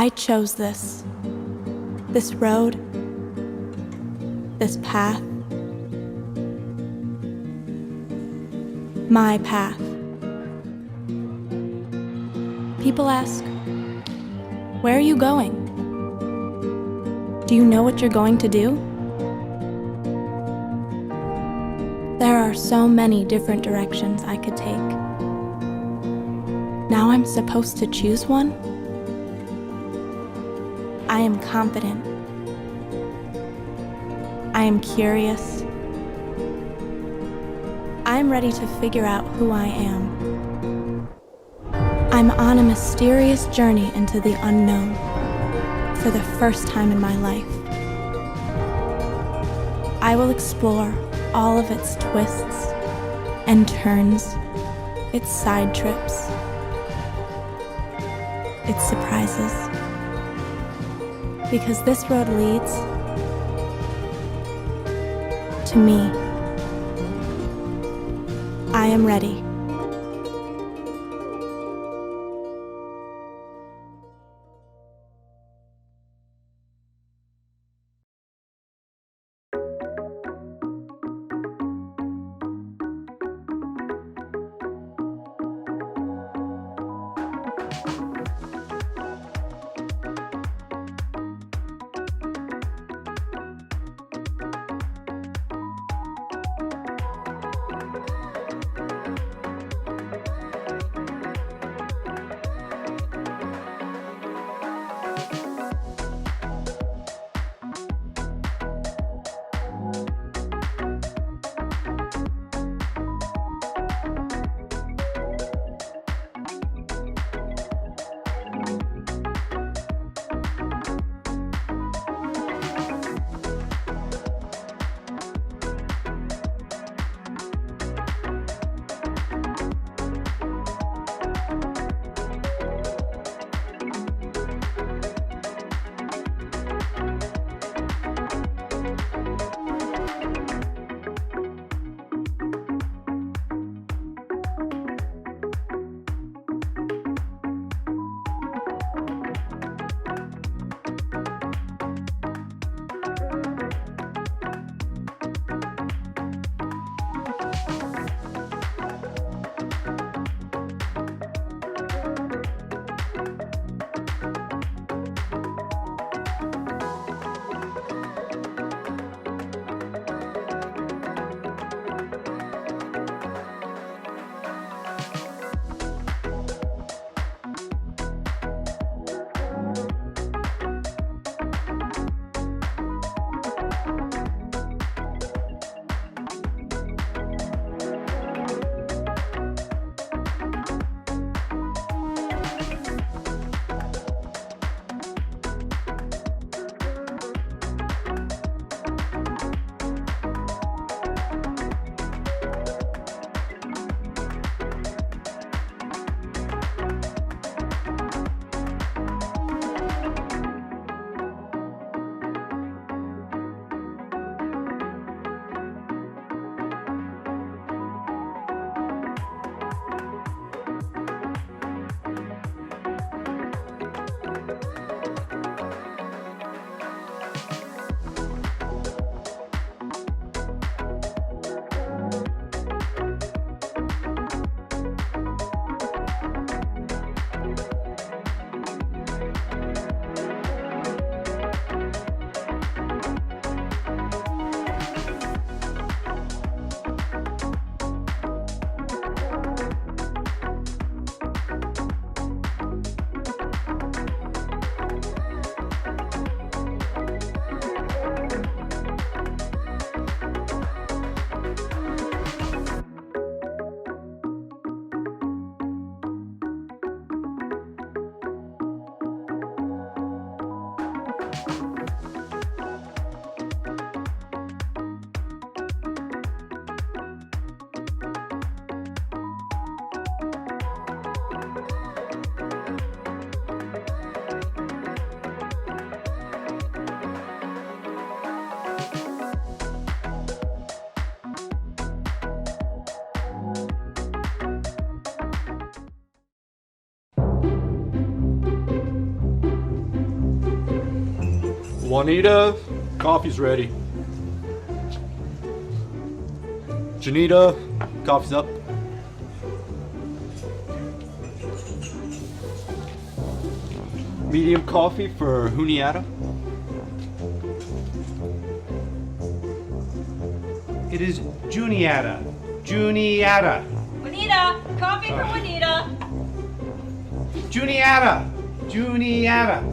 I chose this road, this path, my path. People ask, where are you going? Do you know what you're going to do? There are so many different directions I could take. Now I'm supposed to choose one? I am confident. I am curious. I am ready to figure out who I am. I'm on a mysterious journey into the unknown for the first time in my life. I will explore all of its twists and turns, its side trips, its surprises. Because this road leads to me. I am ready. Juanita, coffee's ready. Juniata, coffee's up. Medium coffee for Juniata. It is Juniata. Juniata. Juanita, coffee for Juanita. Juniata. Juniata.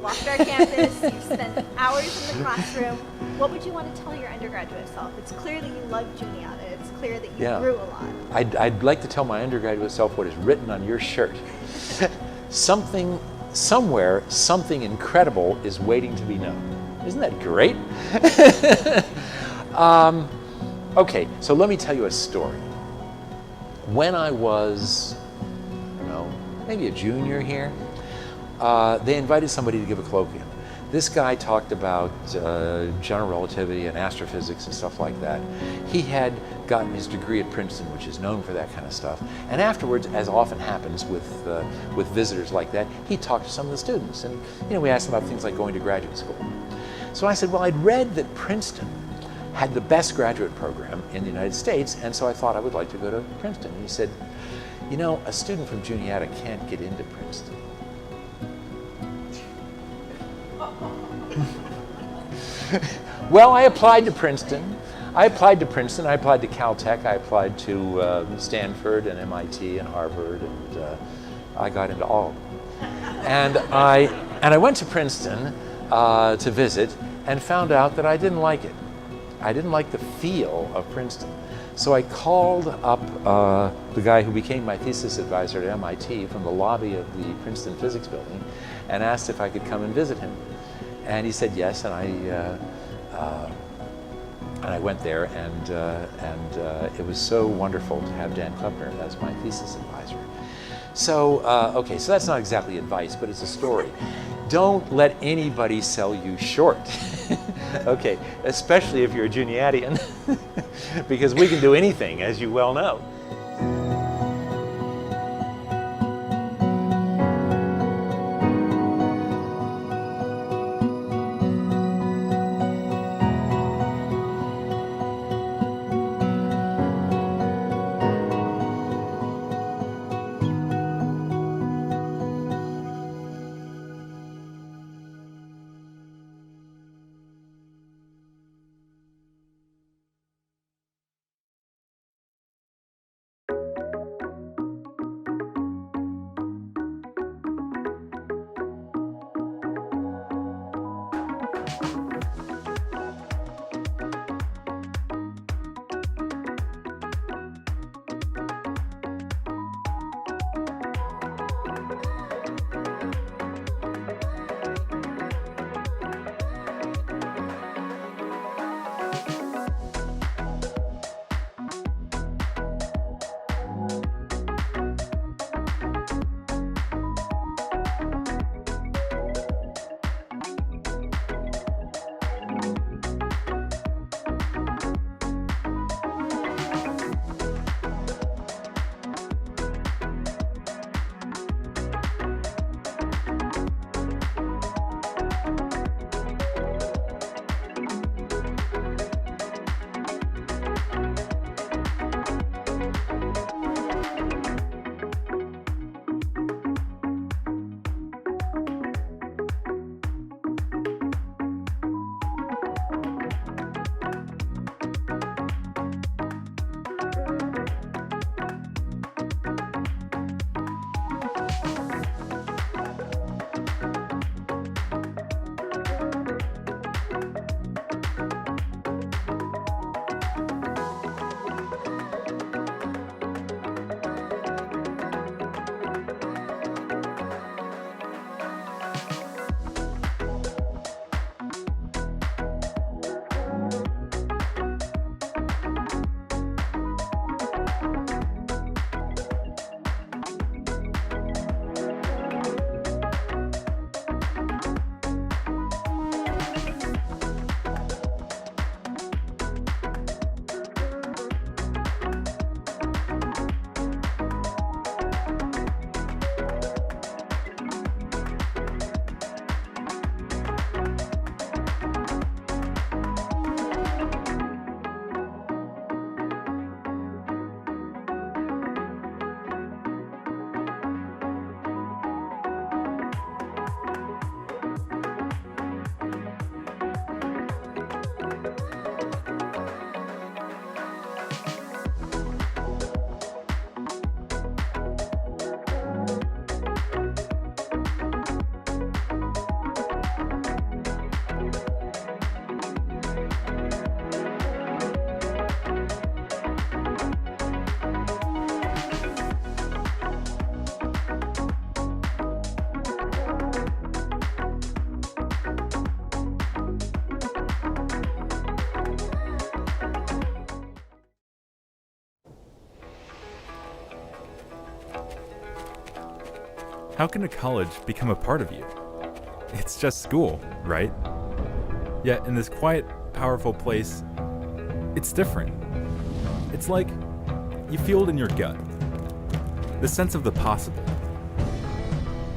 walked our campus, you've spent hours in the classroom. What would you want to tell your undergraduate self? It's clear that you love Juniata. It's clear that you grew a lot. I'd like to tell my undergraduate self what is written on your shirt. Somewhere, something incredible is waiting to be known. Isn't that great? Okay, so let me tell you a story. When I was, maybe a junior here, they invited somebody to give a colloquium. This guy talked about general relativity and astrophysics and stuff like that. He had gotten his degree at Princeton, which is known for that kind of stuff. And afterwards, as often happens with visitors like that, he talked to some of the students. And we asked him about things like going to graduate school. So I said, well, I'd read that Princeton had the best graduate program in the United States, and so I thought I would like to go to Princeton. And he said, a student from Juniata can't get into Princeton. Well, I applied to Princeton. I applied to Caltech. I applied to Stanford and MIT and Harvard, and I got into all of them. And I went to Princeton to visit and found out that I didn't like it. I didn't like the feel of Princeton. So I called up the guy who became my thesis advisor at MIT from the lobby of the Princeton Physics Building and asked if I could come and visit him. And he said yes, and I went there, and it was so wonderful to have Dan Kleppner as my thesis advisor. So, okay, so that's not exactly advice, but it's a story. Don't let anybody sell you short. Okay, especially if you're a Juniatian, because we can do anything, as you well know. How can a college become a part of you? It's just school, right? Yet in this quiet, powerful place, it's different. It's like you feel it in your gut. The sense of the possible.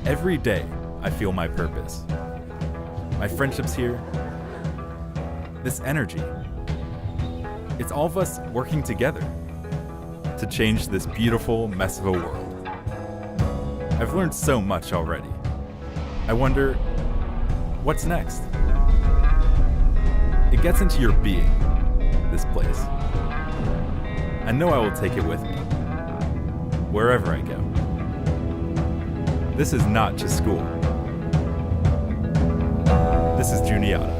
Every day, I feel my purpose. My friendships here. This energy. It's all of us working together to change this beautiful mess of a world. I've learned so much already. I wonder, what's next? It gets into your being, this place. I know I will take it with me, wherever I go. This is not just school. This is Juniata.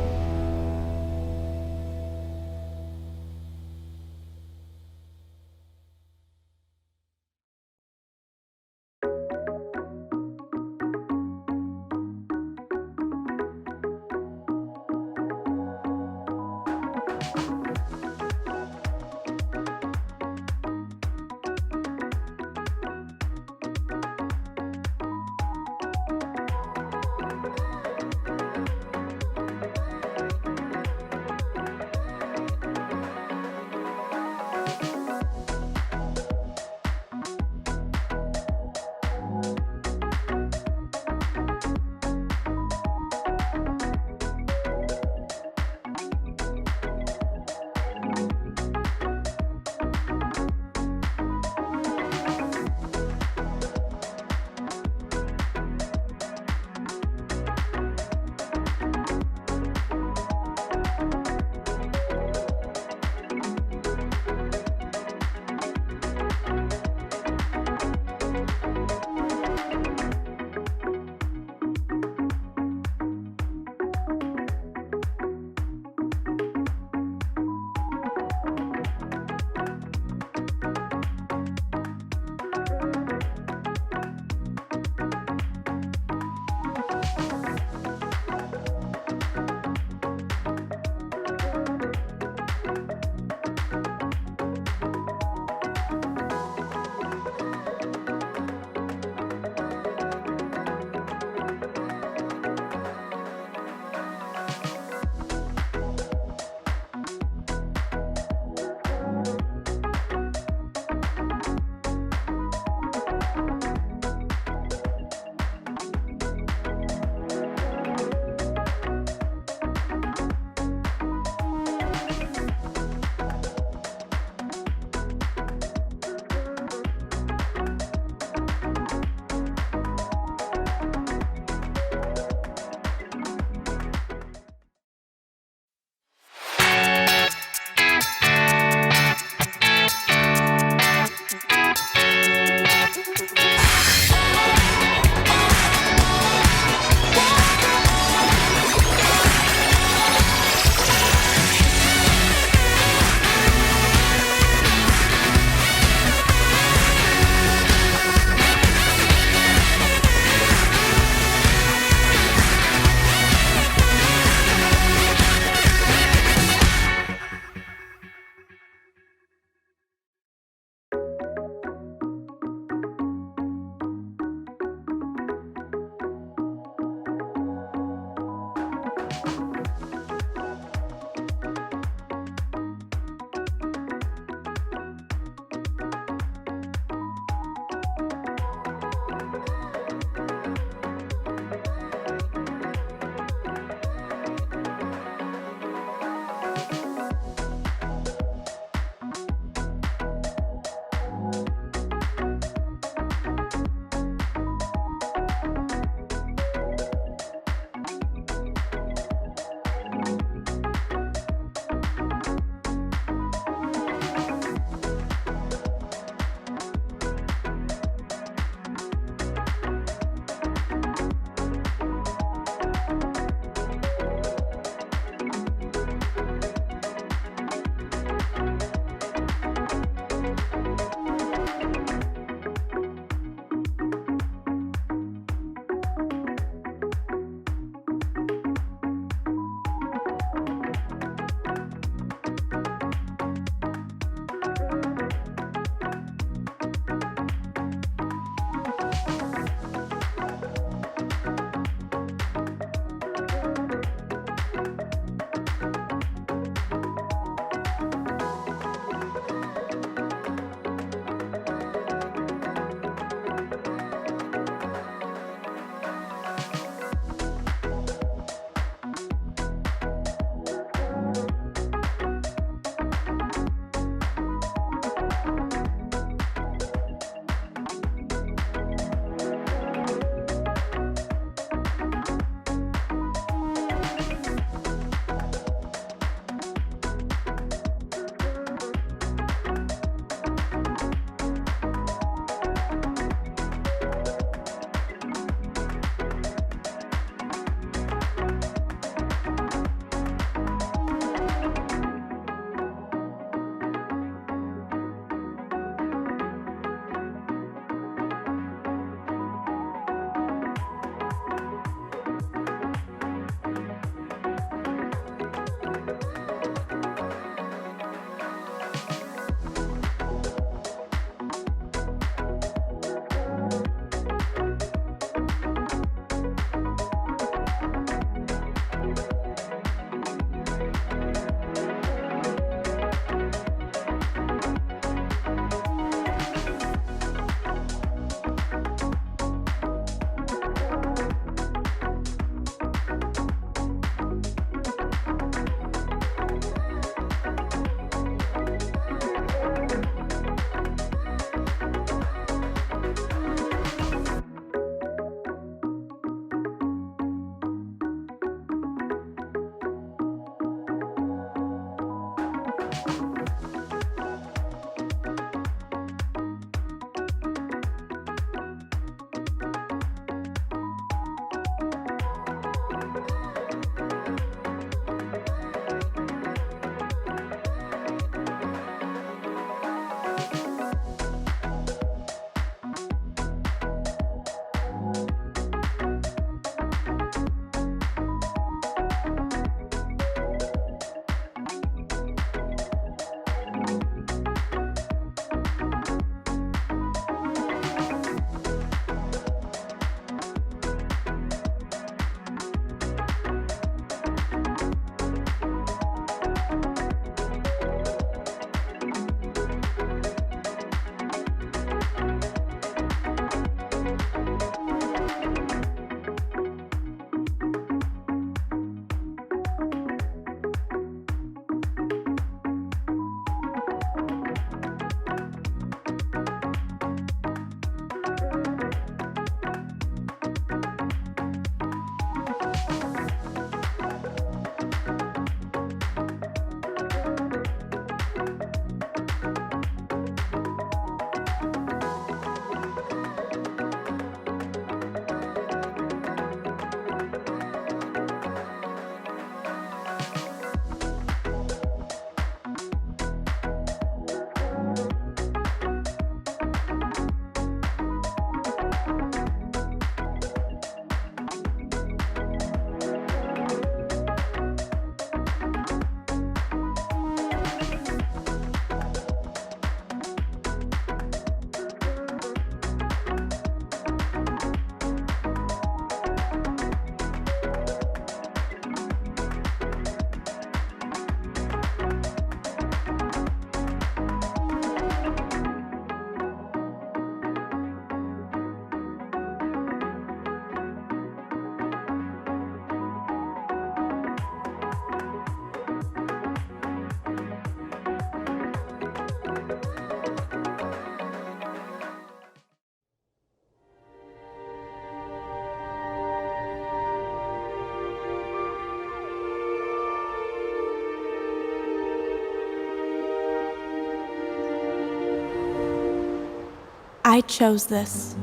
I chose this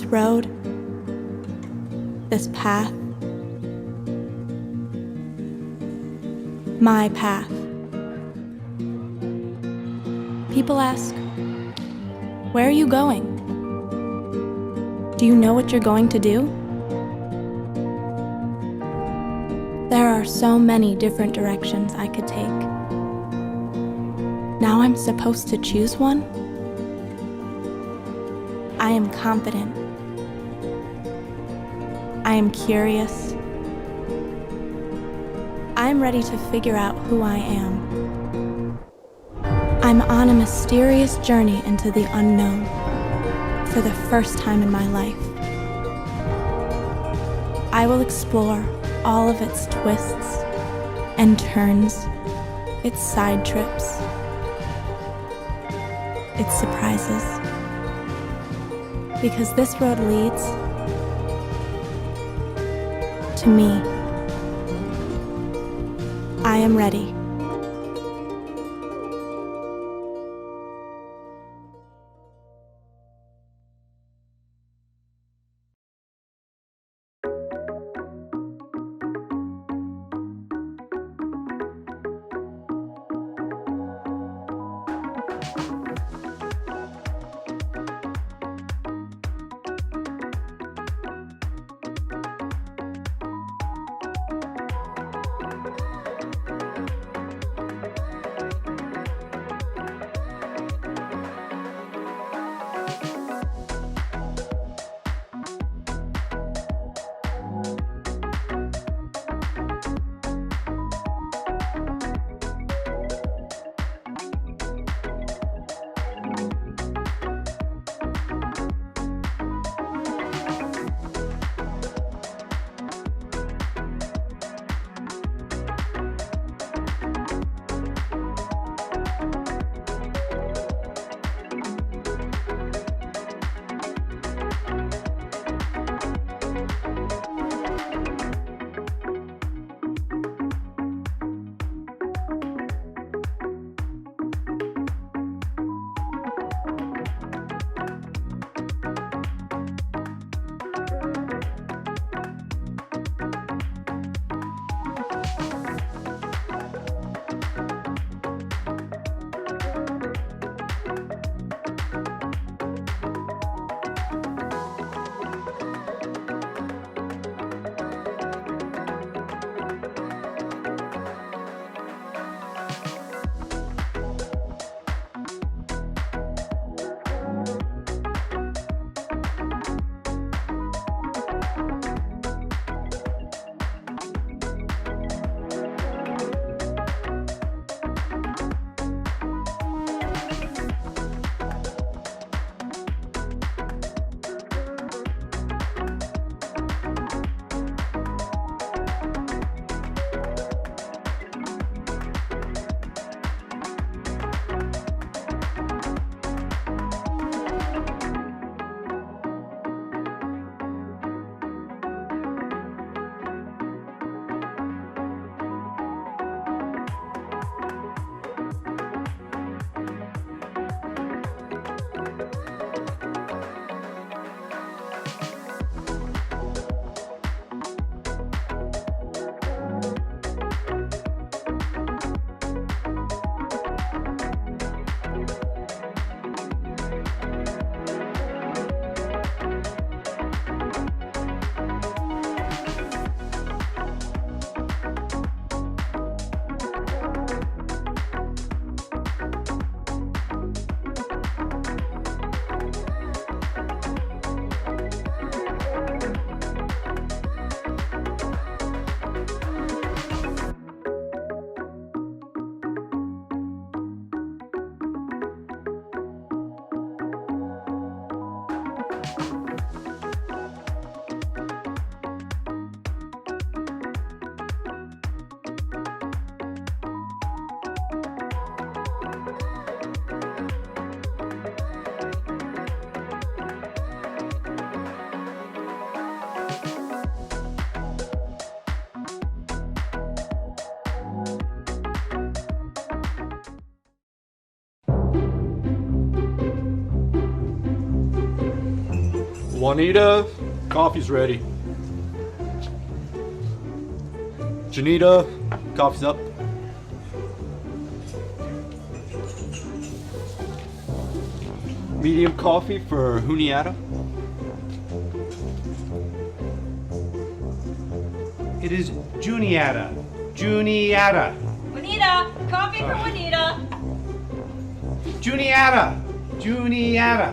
road, this path, my path. People ask, where are you going? Do you know what you're going to do? There are so many different directions I could take. Now I'm supposed to choose one? I am confident. I am curious. I'm ready to figure out who I am. I'm on a mysterious journey into the unknown for the first time in my life. I will explore all of its twists and turns, its side trips, its surprises. Because this road leads to me. I am ready. Juanita, coffee's ready. Junita, coffee's up. Medium coffee for Juniata. It is Juniata. Juniata. Juanita! Coffee for Juanita! Juniata. Juniata.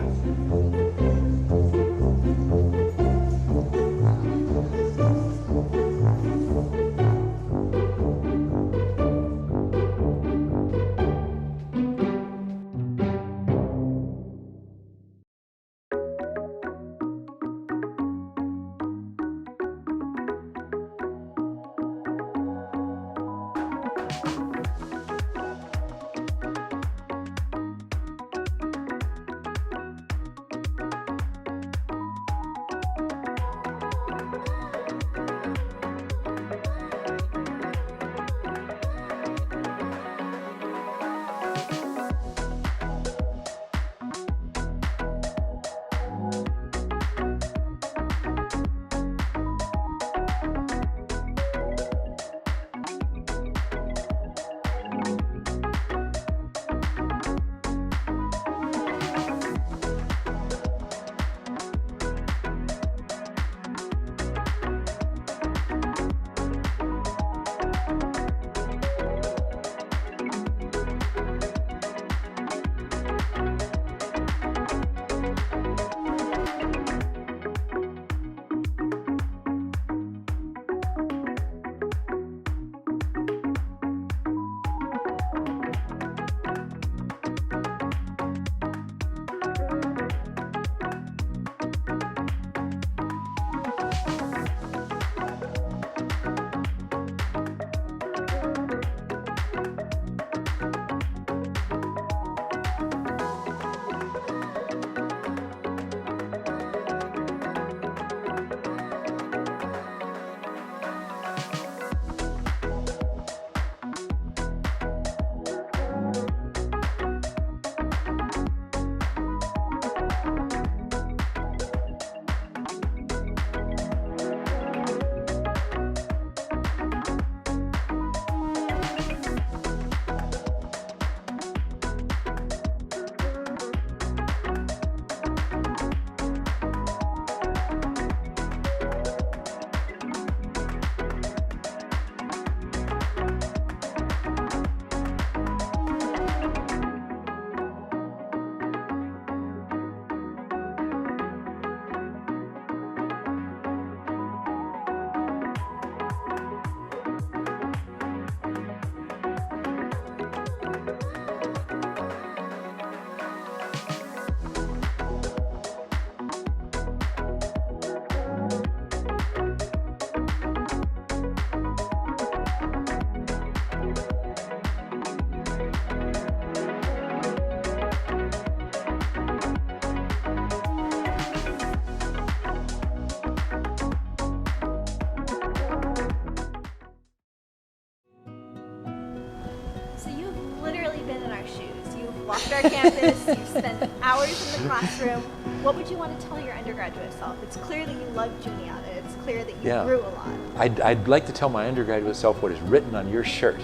walked our campus, you've spent hours in the classroom. What would you want to tell your undergraduate self? It's clear that you love Juniata. It's clear that you grew a lot. I'd like to tell my undergraduate self what is written on your shirt.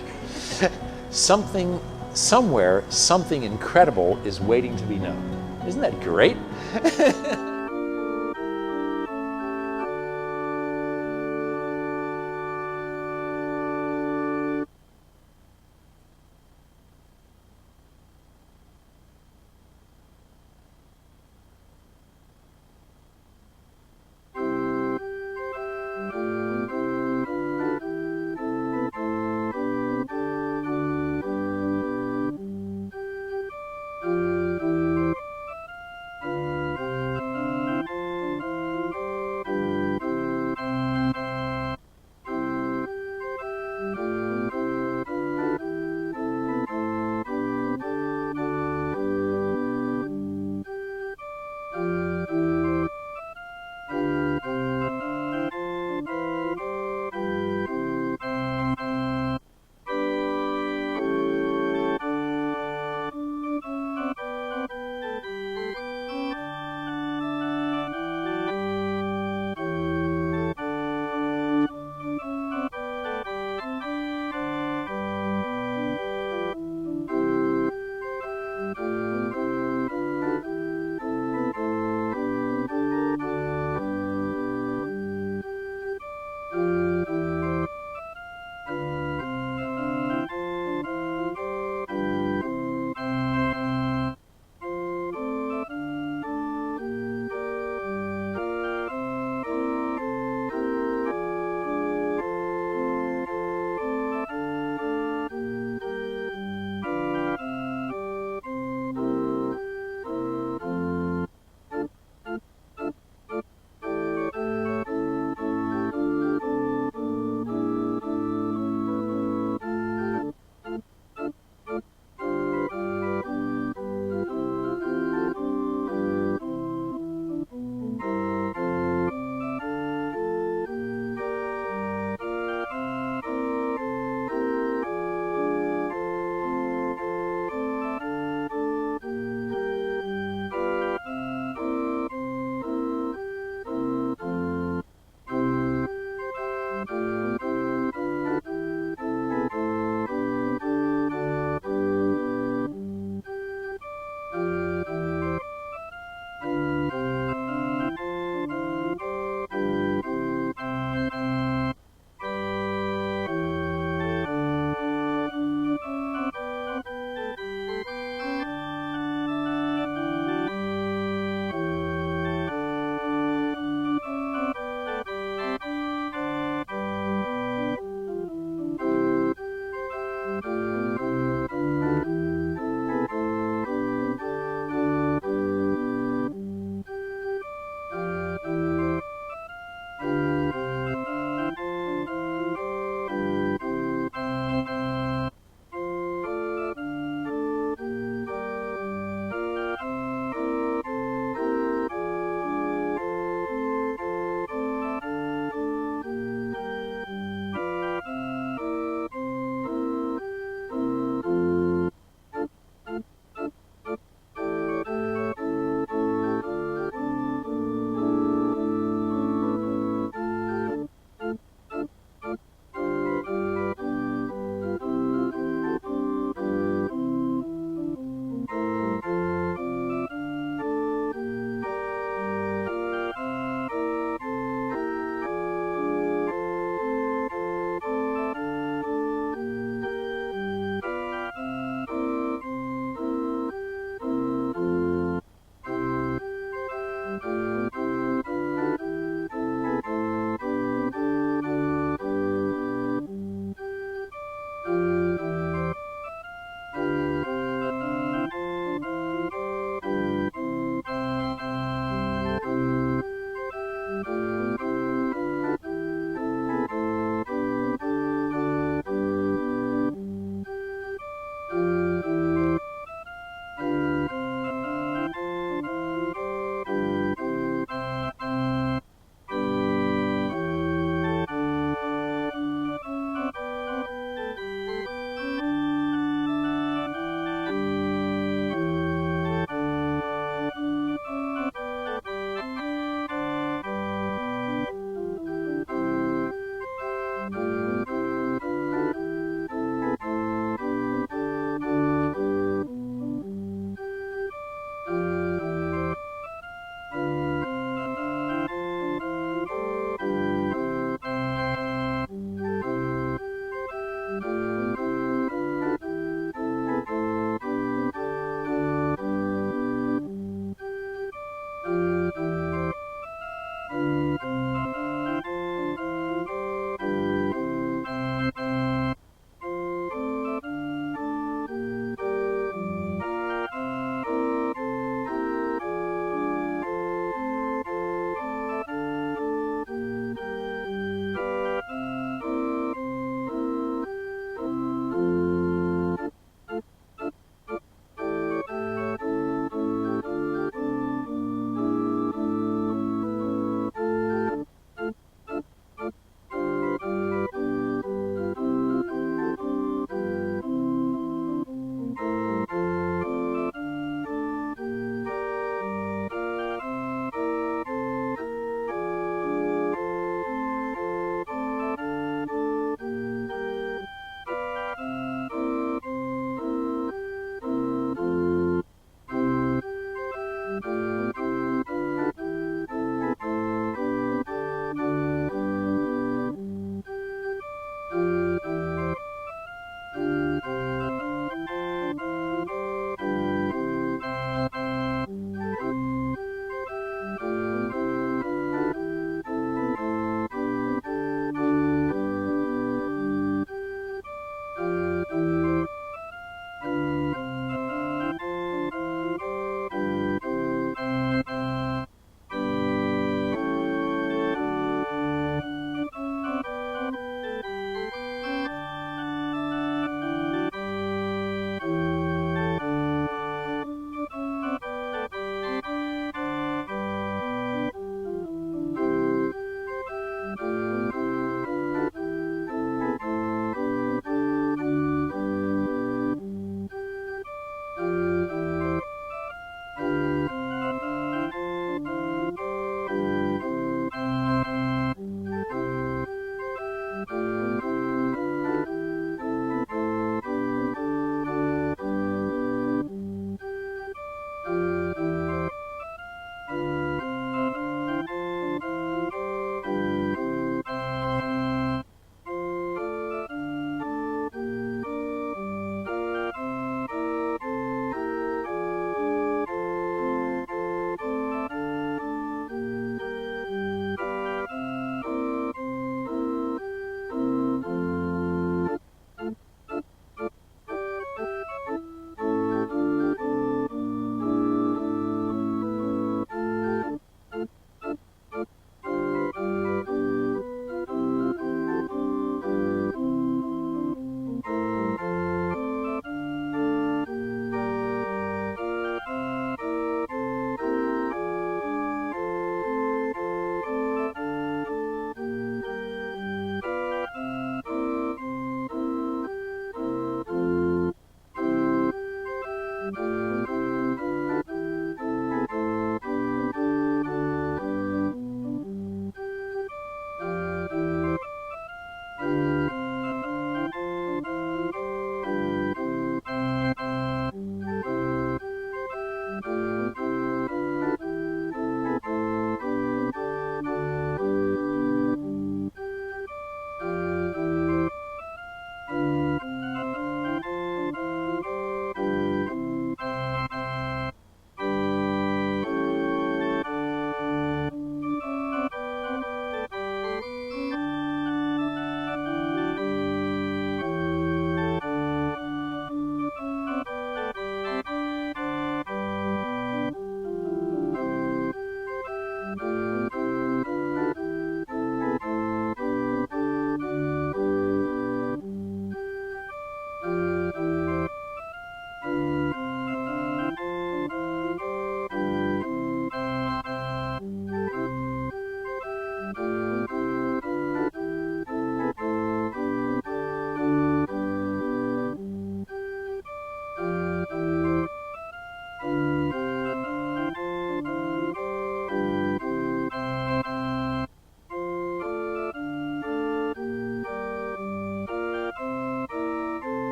Somewhere, something incredible is waiting to be known. Isn't that great?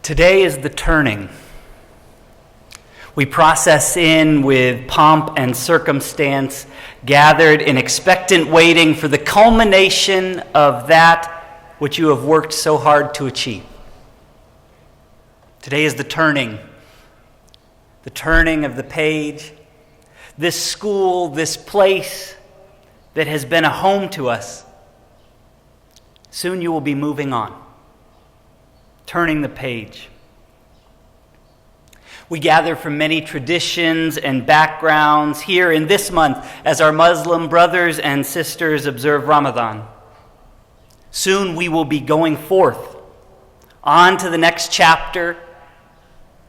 Today is the turning. We process in with pomp and circumstance, gathered in expectant waiting for the culmination of that which you have worked so hard to achieve. Today is the turning of the page. This school, this place that has been a home to us. Soon you will be moving on, turning the page. We gather from many traditions and backgrounds here in this month as our Muslim brothers and sisters observe Ramadan. Soon we will be going forth, on to the next chapter,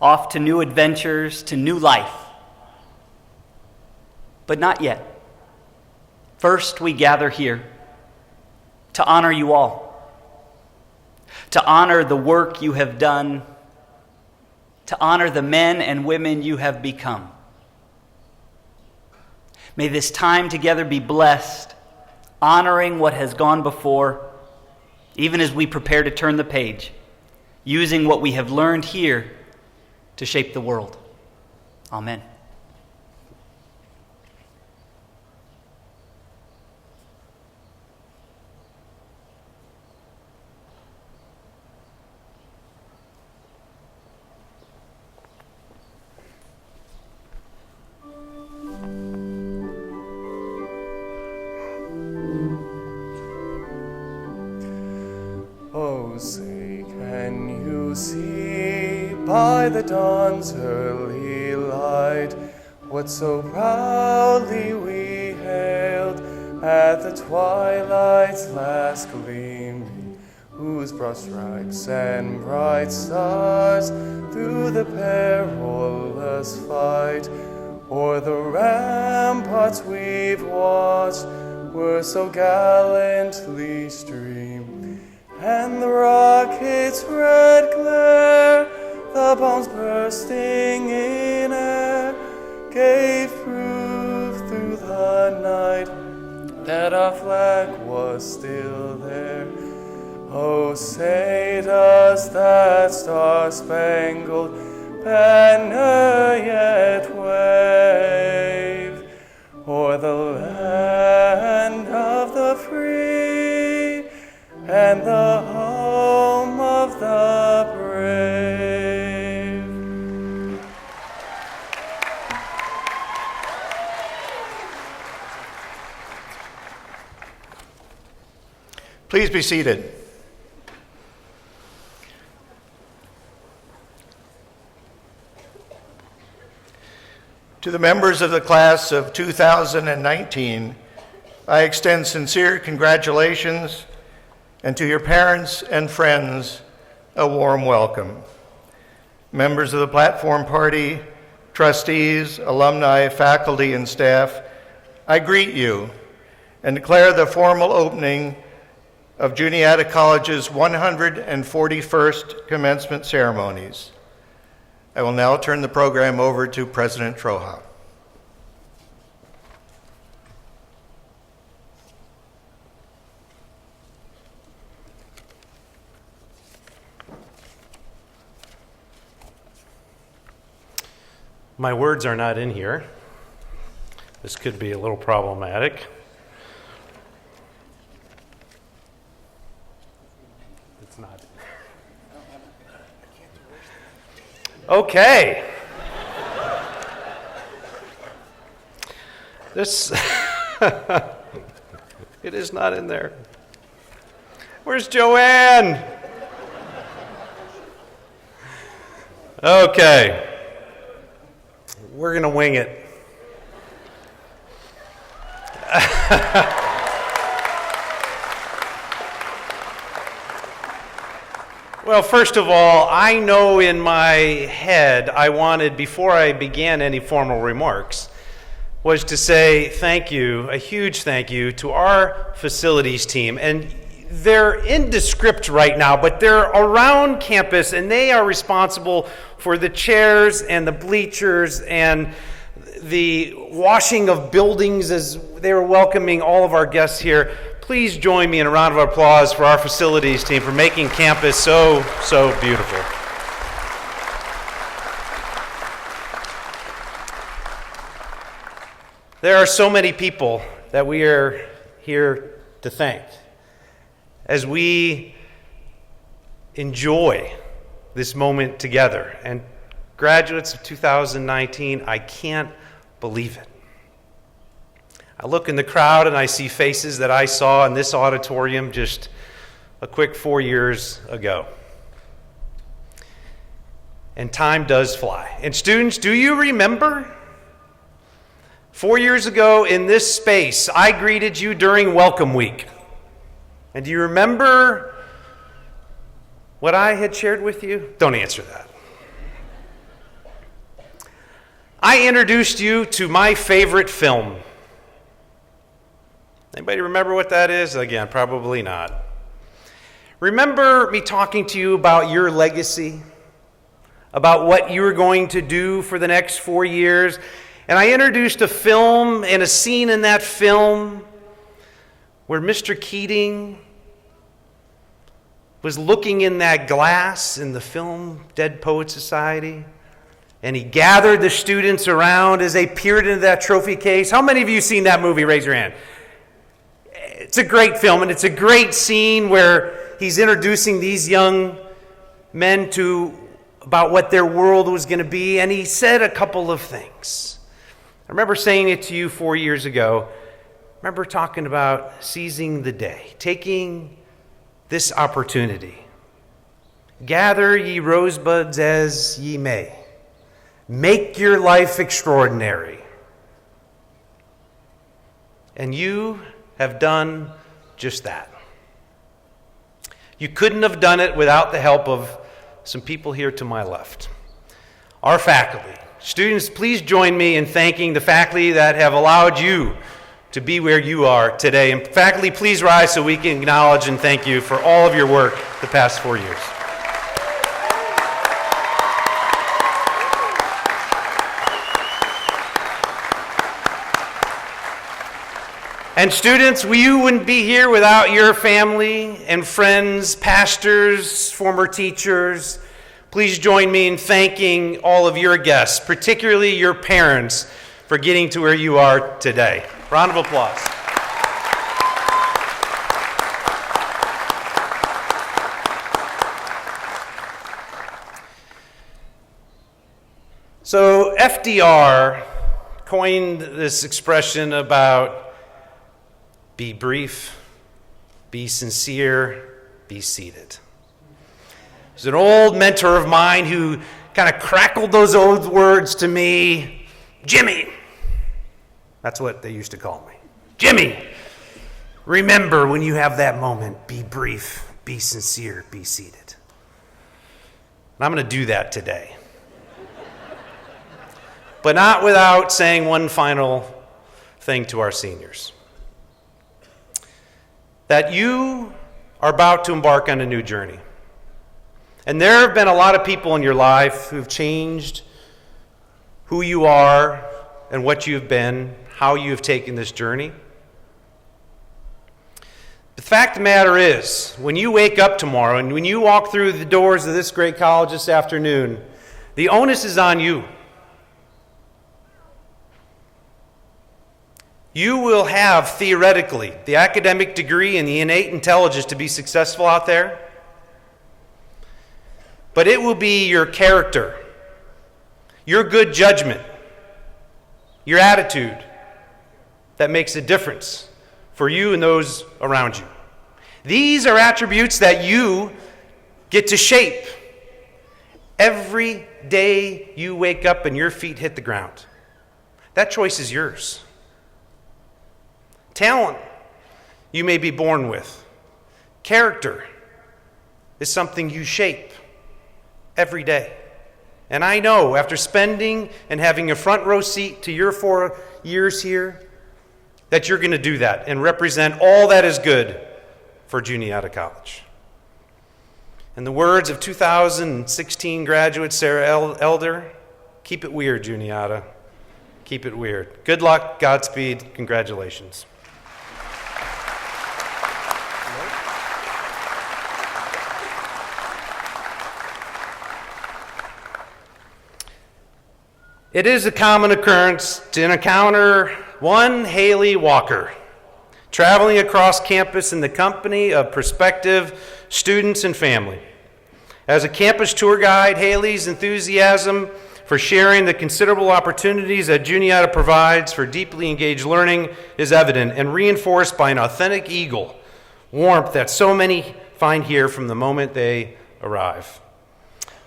off to new adventures, to new life. But not yet. First, we gather here to honor you all, to honor the work you have done, to honor the men and women you have become. May this time together be blessed, honoring what has gone before, even as we prepare to turn the page, using what we have learned here to shape the world. Amen. Oh, say, can you see by the dawn's early light what so proudly we hailed at the twilight's last gleaming, whose broad stripes and bright stars through the perilous fight o'er the ramparts we've watched were so gallantly streamed. And the rocket's red glare, the bombs bursting in air, gave proof through the night that our flag was still there. Oh, say does that star-spangled banner yet wave o'er the land of the free and the home of the brave. Please be seated. To the members of the class of 2019, I extend sincere congratulations, and to your parents and friends, a warm welcome. Members of the Platform Party, trustees, alumni, faculty, and staff, I greet you and declare the formal opening of Juniata College's 141st commencement ceremonies. I will now turn the program over to President Troja. My words are not in here. This could be a little problematic. It's not. Okay. This, it is not in there. Where's Joanne? Okay. We're going to wing it. Well, first of all, I know in my head I wanted, before I began any formal remarks, was to say thank you, a huge thank you to our facilities team. And they're in Descript right now, but they're around campus, and they are responsible for the chairs and the bleachers and the washing of buildings as they were welcoming all of our guests here. Please join me in a round of applause for our facilities team for making campus so beautiful. There are so many people that we are here to thank as we enjoy this moment together. And graduates of 2019, I can't believe it. I look in the crowd and I see faces that I saw in this auditorium just a quick 4 years ago. And time does fly. And students, do you remember? 4 years ago in this space, I greeted you during Welcome Week. And do you remember what I had shared with you? Don't answer that. I introduced you to my favorite film. Anybody remember what that is? Again, probably not. Remember me talking to you about your legacy, about what you were going to do for the next 4 years? And I introduced a film and a scene in that film where Mr. Keating was looking in that glass in the film Dead Poets Society, and he gathered the students around as they peered into that trophy case. How many of you seen that movie? Raise your hand. It's a great film, and it's a great scene where he's introducing these young men to about what their world was going to be, and he said a couple of things. I remember saying it to you 4 years ago. I remember talking about seizing the day, taking this opportunity. Gather ye rosebuds as ye may. Make your life extraordinary. And you have done just that. You couldn't have done it without the help of some people here to my left. Our faculty. Students, please join me in thanking the faculty that have allowed you to be where you are today. And faculty, please rise so we can acknowledge and thank you for all of your work the past 4 years. And students, you wouldn't be here without your family and friends, pastors, former teachers. Please join me in thanking all of your guests, particularly your parents, for getting to where you are today. Round of applause. So FDR coined this expression about be brief, be sincere, be seated. There's an old mentor of mine who kind of crackled those old words to me. Jimmy. That's what they used to call me. Jimmy, remember when you have that moment, be brief, be sincere, be seated. And I'm going to do that today. But not without saying one final thing to our seniors. That you are about to embark on a new journey. And there have been a lot of people in your life who've changed who you are and what you've been, how you've taken this journey. The fact of the matter is, when you wake up tomorrow and when you walk through the doors of this great college this afternoon, the onus is on you. You will have, theoretically, the academic degree and the innate intelligence to be successful out there. But it will be your character, your good judgment, your attitude that makes a difference for you and those around you. These are attributes that you get to shape every day you wake up and your feet hit the ground. That choice is yours. Talent you may be born with. Character is something you shape every day. And I know after spending and having a front row seat to your 4 years here, that you're going to do that and represent all that is good for Juniata College. In the words of 2016 graduate Sarah Elder, keep it weird, Juniata. Keep it weird. Good luck, Godspeed, congratulations. It is a common occurrence to encounter one Haley Walker traveling across campus in the company of prospective students and family. As a campus tour guide, Haley's enthusiasm for sharing the considerable opportunities that Juniata provides for deeply engaged learning is evident and reinforced by an authentic eagle warmth that so many find here from the moment they arrive.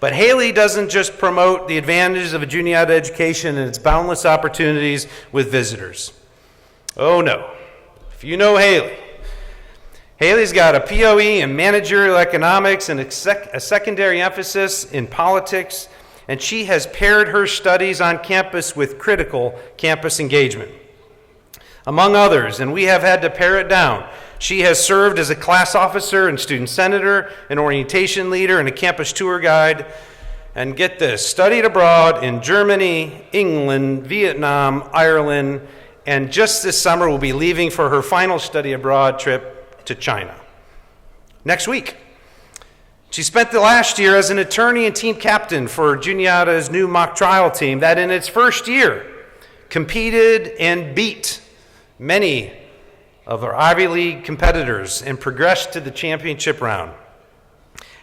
But Haley doesn't just promote the advantages of a Juniata education and its boundless opportunities with visitors. Oh no. If you know Haley, Haley's got a POE in managerial economics and a secondary emphasis in politics, and she has paired her studies on campus with critical campus engagement. Among others, and we have had to pare it down, she has served as a class officer and student senator, an orientation leader, and a campus tour guide. And get this, studied abroad in Germany, England, Vietnam, Ireland, and just this summer will be leaving for her final study abroad trip to China. Next week. She spent the last year as an attorney and team captain for Juniata's new mock trial team that in its first year competed and beat many of our Ivy League competitors and progressed to the championship round.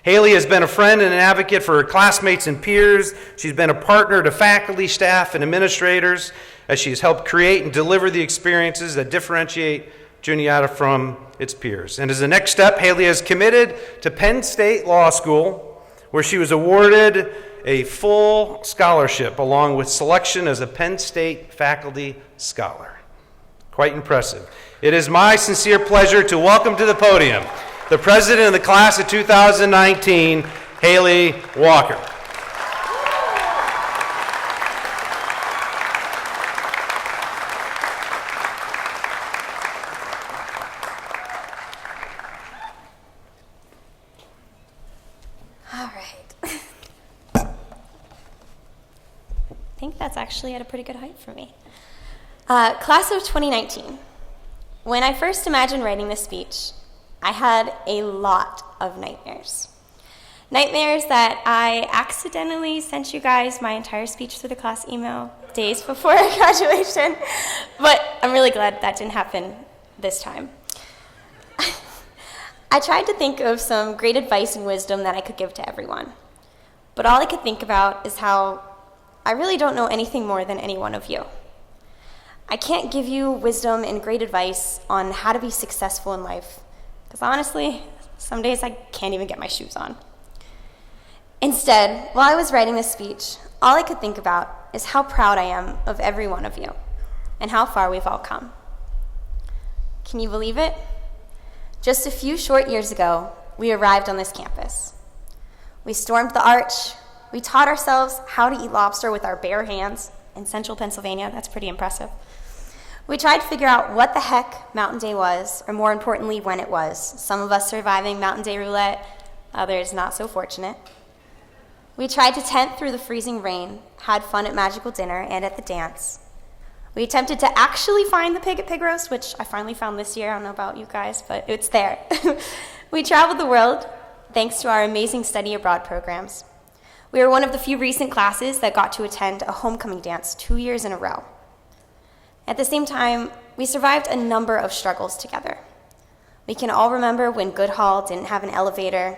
Haley has been a friend and an advocate for her classmates and peers. She's been a partner to faculty, staff, and administrators as she has helped create and deliver the experiences that differentiate Juniata from its peers. And as a next step, Haley has committed to Penn State Law School, where she was awarded a full scholarship along with selection as a Penn State faculty scholar. Quite impressive. It is my sincere pleasure to welcome to the podium the president of the class of 2019, Haley Walker. All right. I think that's actually at a pretty good height for me. Class of 2019. When I first imagined writing this speech, I had a lot of nightmares. Nightmares that I accidentally sent you guys my entire speech through the class email days before graduation, but I'm really glad that didn't happen this time. I tried to think of some great advice and wisdom that I could give to everyone, but all I could think about is how I really don't know anything more than any one of you. I can't give you wisdom and great advice on how to be successful in life, because honestly, some days I can't even get my shoes on. Instead, while I was writing this speech, all I could think about is how proud I am of every one of you and how far we've all come. Can you believe it? Just a few short years ago, we arrived on this campus. We stormed the arch. We taught ourselves how to eat lobster with our bare hands in central Pennsylvania. That's pretty impressive. We tried to figure out what the heck Mountain Day was, or more importantly, when it was. Some of us surviving Mountain Day roulette, others not so fortunate. We tried to tent through the freezing rain, had fun at magical dinner and at the dance. We attempted to actually find the pig at pig roast, which I finally found this year. I don't know about you guys, but it's there. We traveled the world thanks to our amazing study abroad programs. We were one of the few recent classes that got to attend a homecoming dance 2 years in a row. At the same time, we survived a number of struggles together. We can all remember when Goodhall didn't have an elevator,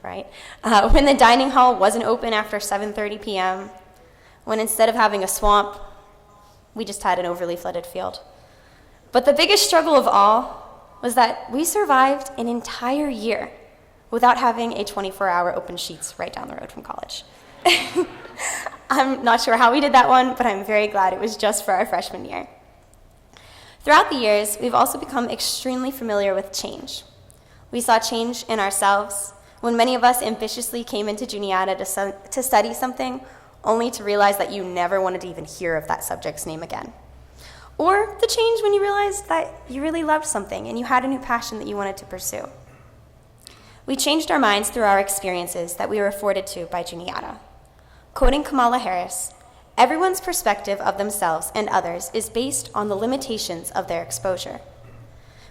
right? When the dining hall wasn't open after 7:30 p.m., when instead of having a swamp, we just had an overly flooded field. But the biggest struggle of all was that we survived an entire year without having a 24-hour open Sheetz right down the road from college. I'm not sure how we did that one, but I'm very glad it was just for our freshman year. Throughout the years, we've also become extremely familiar with change. We saw change in ourselves when many of us ambitiously came into Juniata to study something, only to realize that you never wanted to even hear of that subject's name again. Or the change when you realized that you really loved something and you had a new passion that you wanted to pursue. We changed our minds through our experiences that we were afforded to by Juniata. Quoting Kamala Harris, everyone's perspective of themselves and others is based on the limitations of their exposure.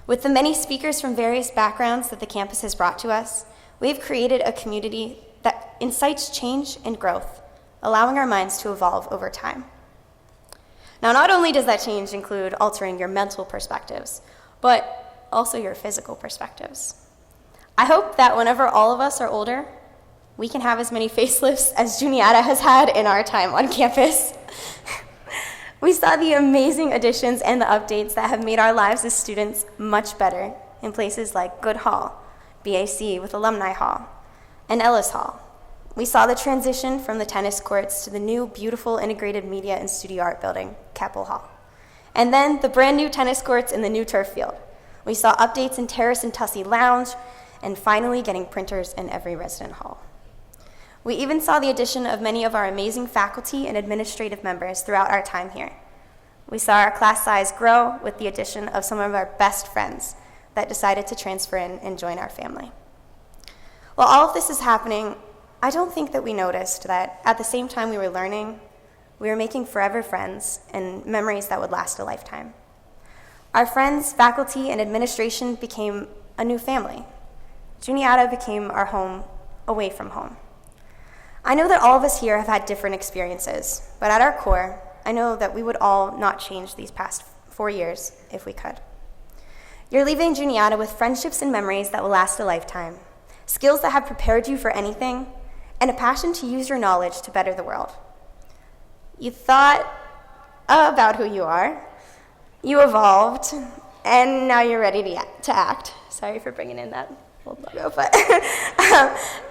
With the many speakers from various backgrounds that the campus has brought to us, we've created a community that incites change and growth allowing our minds to evolve over time. Now, not only does that change include altering your mental perspectives, but also your physical perspectives. I hope that whenever all of us are older, we can have as many facelifts as Juniata has had in our time on campus. We saw the amazing additions and the updates that have made our lives as students much better in places like Good Hall, BAC with Alumni Hall, and Ellis Hall. We saw the transition from the tennis courts to the new beautiful integrated media and studio art building, Keppel Hall. And then the brand new tennis courts and the new turf field. We saw updates in Terrace and Tussey Lounge, and finally getting printers in every resident hall. We even saw the addition of many of our amazing faculty and administrative members throughout our time here. We saw our class size grow with the addition of some of our best friends that decided to transfer in and join our family. While all of this is happening, I don't think that we noticed that at the same time we were learning, we were making forever friends and memories that would last a lifetime. Our friends, faculty, and administration became a new family. Juniata became our home away from home. I know that all of us here have had different experiences, but at our core, I know that we would all not change these past 4 years if we could. You're leaving Juniata with friendships and memories that will last a lifetime, skills that have prepared you for anything, and a passion to use your knowledge to better the world. You thought about who you are, you evolved, and now you're ready to act. Sorry for bringing in that old logo, but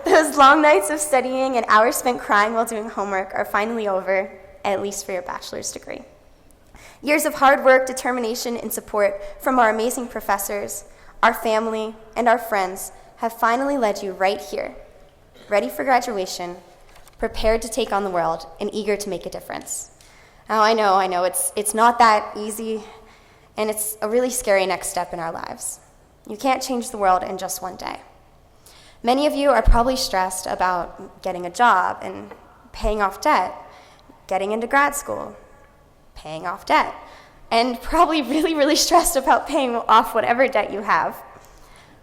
those long nights of studying and hours spent crying while doing homework are finally over, at least for your bachelor's degree. Years of hard work, determination, and support from our amazing professors, our family, and our friends have finally led you right here, ready for graduation, prepared to take on the world, and eager to make a difference. Now, I know, it's not that easy, and it's a really scary next step in our lives. You can't change the world in just one day. Many of you are probably stressed about getting a job and paying off debt, getting into grad school, paying off debt, and probably really, really stressed about paying off whatever debt you have.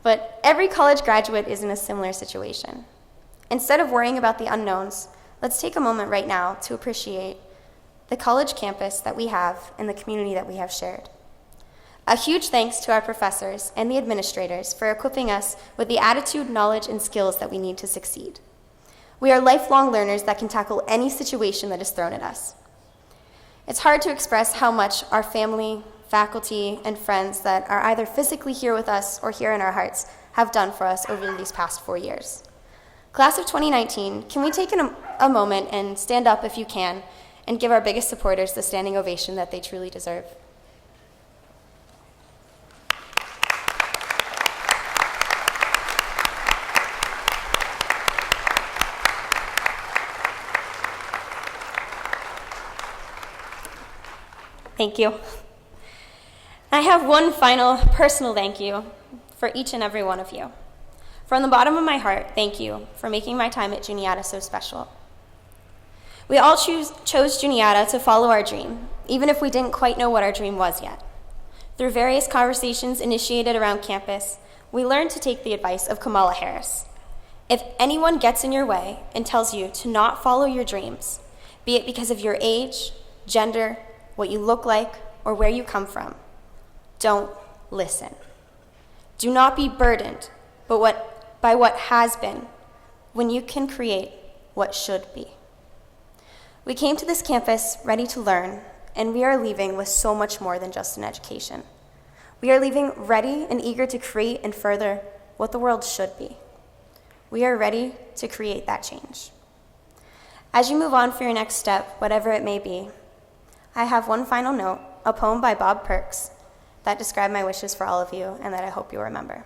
But every college graduate is in a similar situation. Instead of worrying about the unknowns, let's take a moment right now to appreciate the college campus that we have and the community that we have shared. A huge thanks to our professors and the administrators for equipping us with the attitude, knowledge, and skills that we need to succeed. We are lifelong learners that can tackle any situation that is thrown at us. It's hard to express how much our family, faculty, and friends that are either physically here with us or here in our hearts have done for us over these past 4 years. Class of 2019, can we take a moment and stand up if you can and give our biggest supporters the standing ovation that they truly deserve? Thank you. I have one final personal thank you for each and every one of you. From the bottom of my heart, thank you for making my time at Juniata so special. We all chose Juniata to follow our dream, even if we didn't quite know what our dream was yet. Through various conversations initiated around campus, we learned to take the advice of Kamala Harris. If anyone gets in your way and tells you to not follow your dreams, be it because of your age, gender, what you look like, or where you come from, don't listen. Do not be burdened by what has been when you can create what should be. We came to this campus ready to learn, and we are leaving with so much more than just an education. We are leaving ready and eager to create and further what the world should be. We are ready to create that change. As you move on for your next step, whatever it may be, I have one final note, a poem by Bob Perks that described my wishes for all of you and that I hope you'll remember.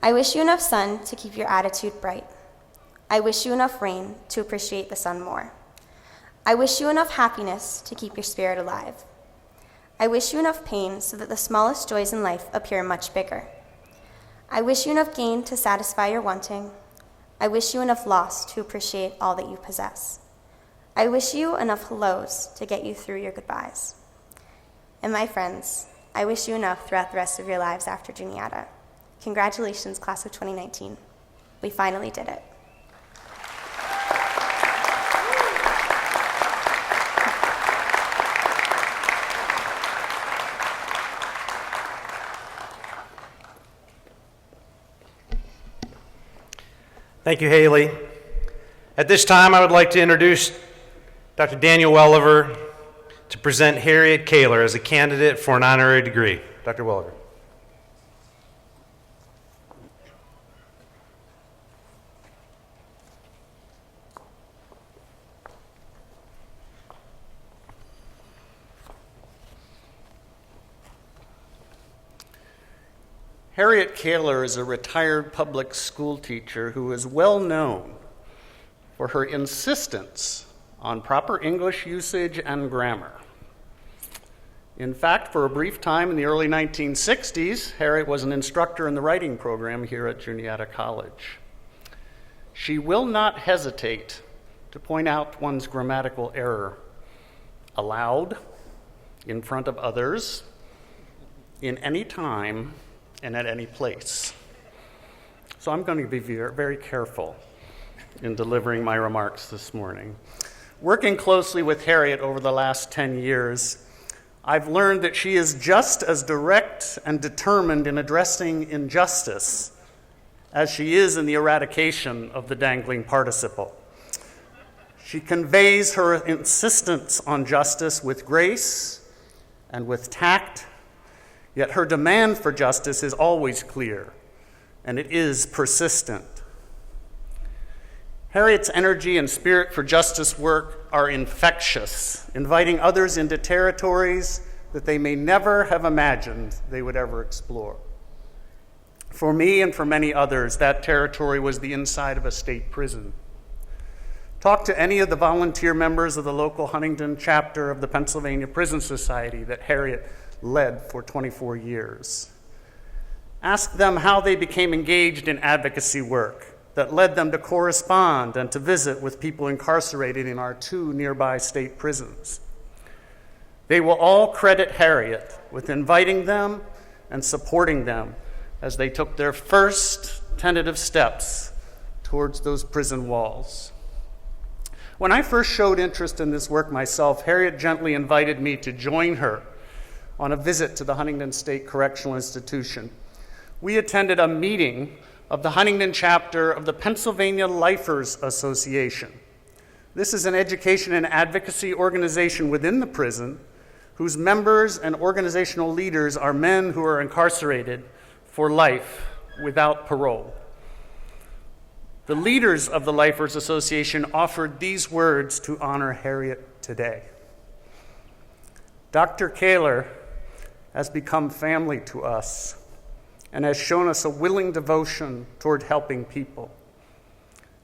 I wish you enough sun to keep your attitude bright. I wish you enough rain to appreciate the sun more. I wish you enough happiness to keep your spirit alive. I wish you enough pain so that the smallest joys in life appear much bigger. I wish you enough gain to satisfy your wanting. I wish you enough loss to appreciate all that you possess. I wish you enough hellos to get you through your goodbyes. And my friends, I wish you enough throughout the rest of your lives after Juniata. Congratulations, class of 2019. We finally did it. Thank you, Haley. At this time, I would like to introduce Dr. Daniel Welliver to present Harriet Kaler as a candidate for an honorary degree. Dr. Welliver. Harriet Kaler is a retired public school teacher who is well known for her insistence on proper English usage and grammar. In fact, for a brief time in the early 1960s, Harriet was an instructor in the writing program here at Juniata College. She will not hesitate to point out one's grammatical error aloud, in front of others, in any time, and at any place. So I'm going to be very careful in delivering my remarks this morning. Working closely with Harriet over the last 10 years, I've learned that she is just as direct and determined in addressing injustice as she is in the eradication of the dangling participle. She conveys her insistence on justice with grace and with tact, yet her demand for justice is always clear, and it is persistent. Harriet's energy and spirit for justice work are infectious, inviting others into territories that they may never have imagined they would ever explore. For me and for many others, that territory was the inside of a state prison. Talk to any of the volunteer members of the local Huntington chapter of the Pennsylvania Prison Society that Harriet led for 24 years. Ask them how they became engaged in advocacy work that led them to correspond and to visit with people incarcerated in our 2 nearby state prisons. They will all credit Harriet with inviting them and supporting them as they took their first tentative steps towards those prison walls. When I first showed interest in this work myself, Harriet gently invited me to join her on a visit to the Huntington State Correctional Institution. We attended a meeting of the Huntington chapter of the Pennsylvania Lifers Association. This is an education and advocacy organization within the prison whose members and organizational leaders are men who are incarcerated for life without parole. The leaders of the Lifers Association offered these words to honor Harriet today. Dr. Kaler has become family to us and has shown us a willing devotion toward helping people.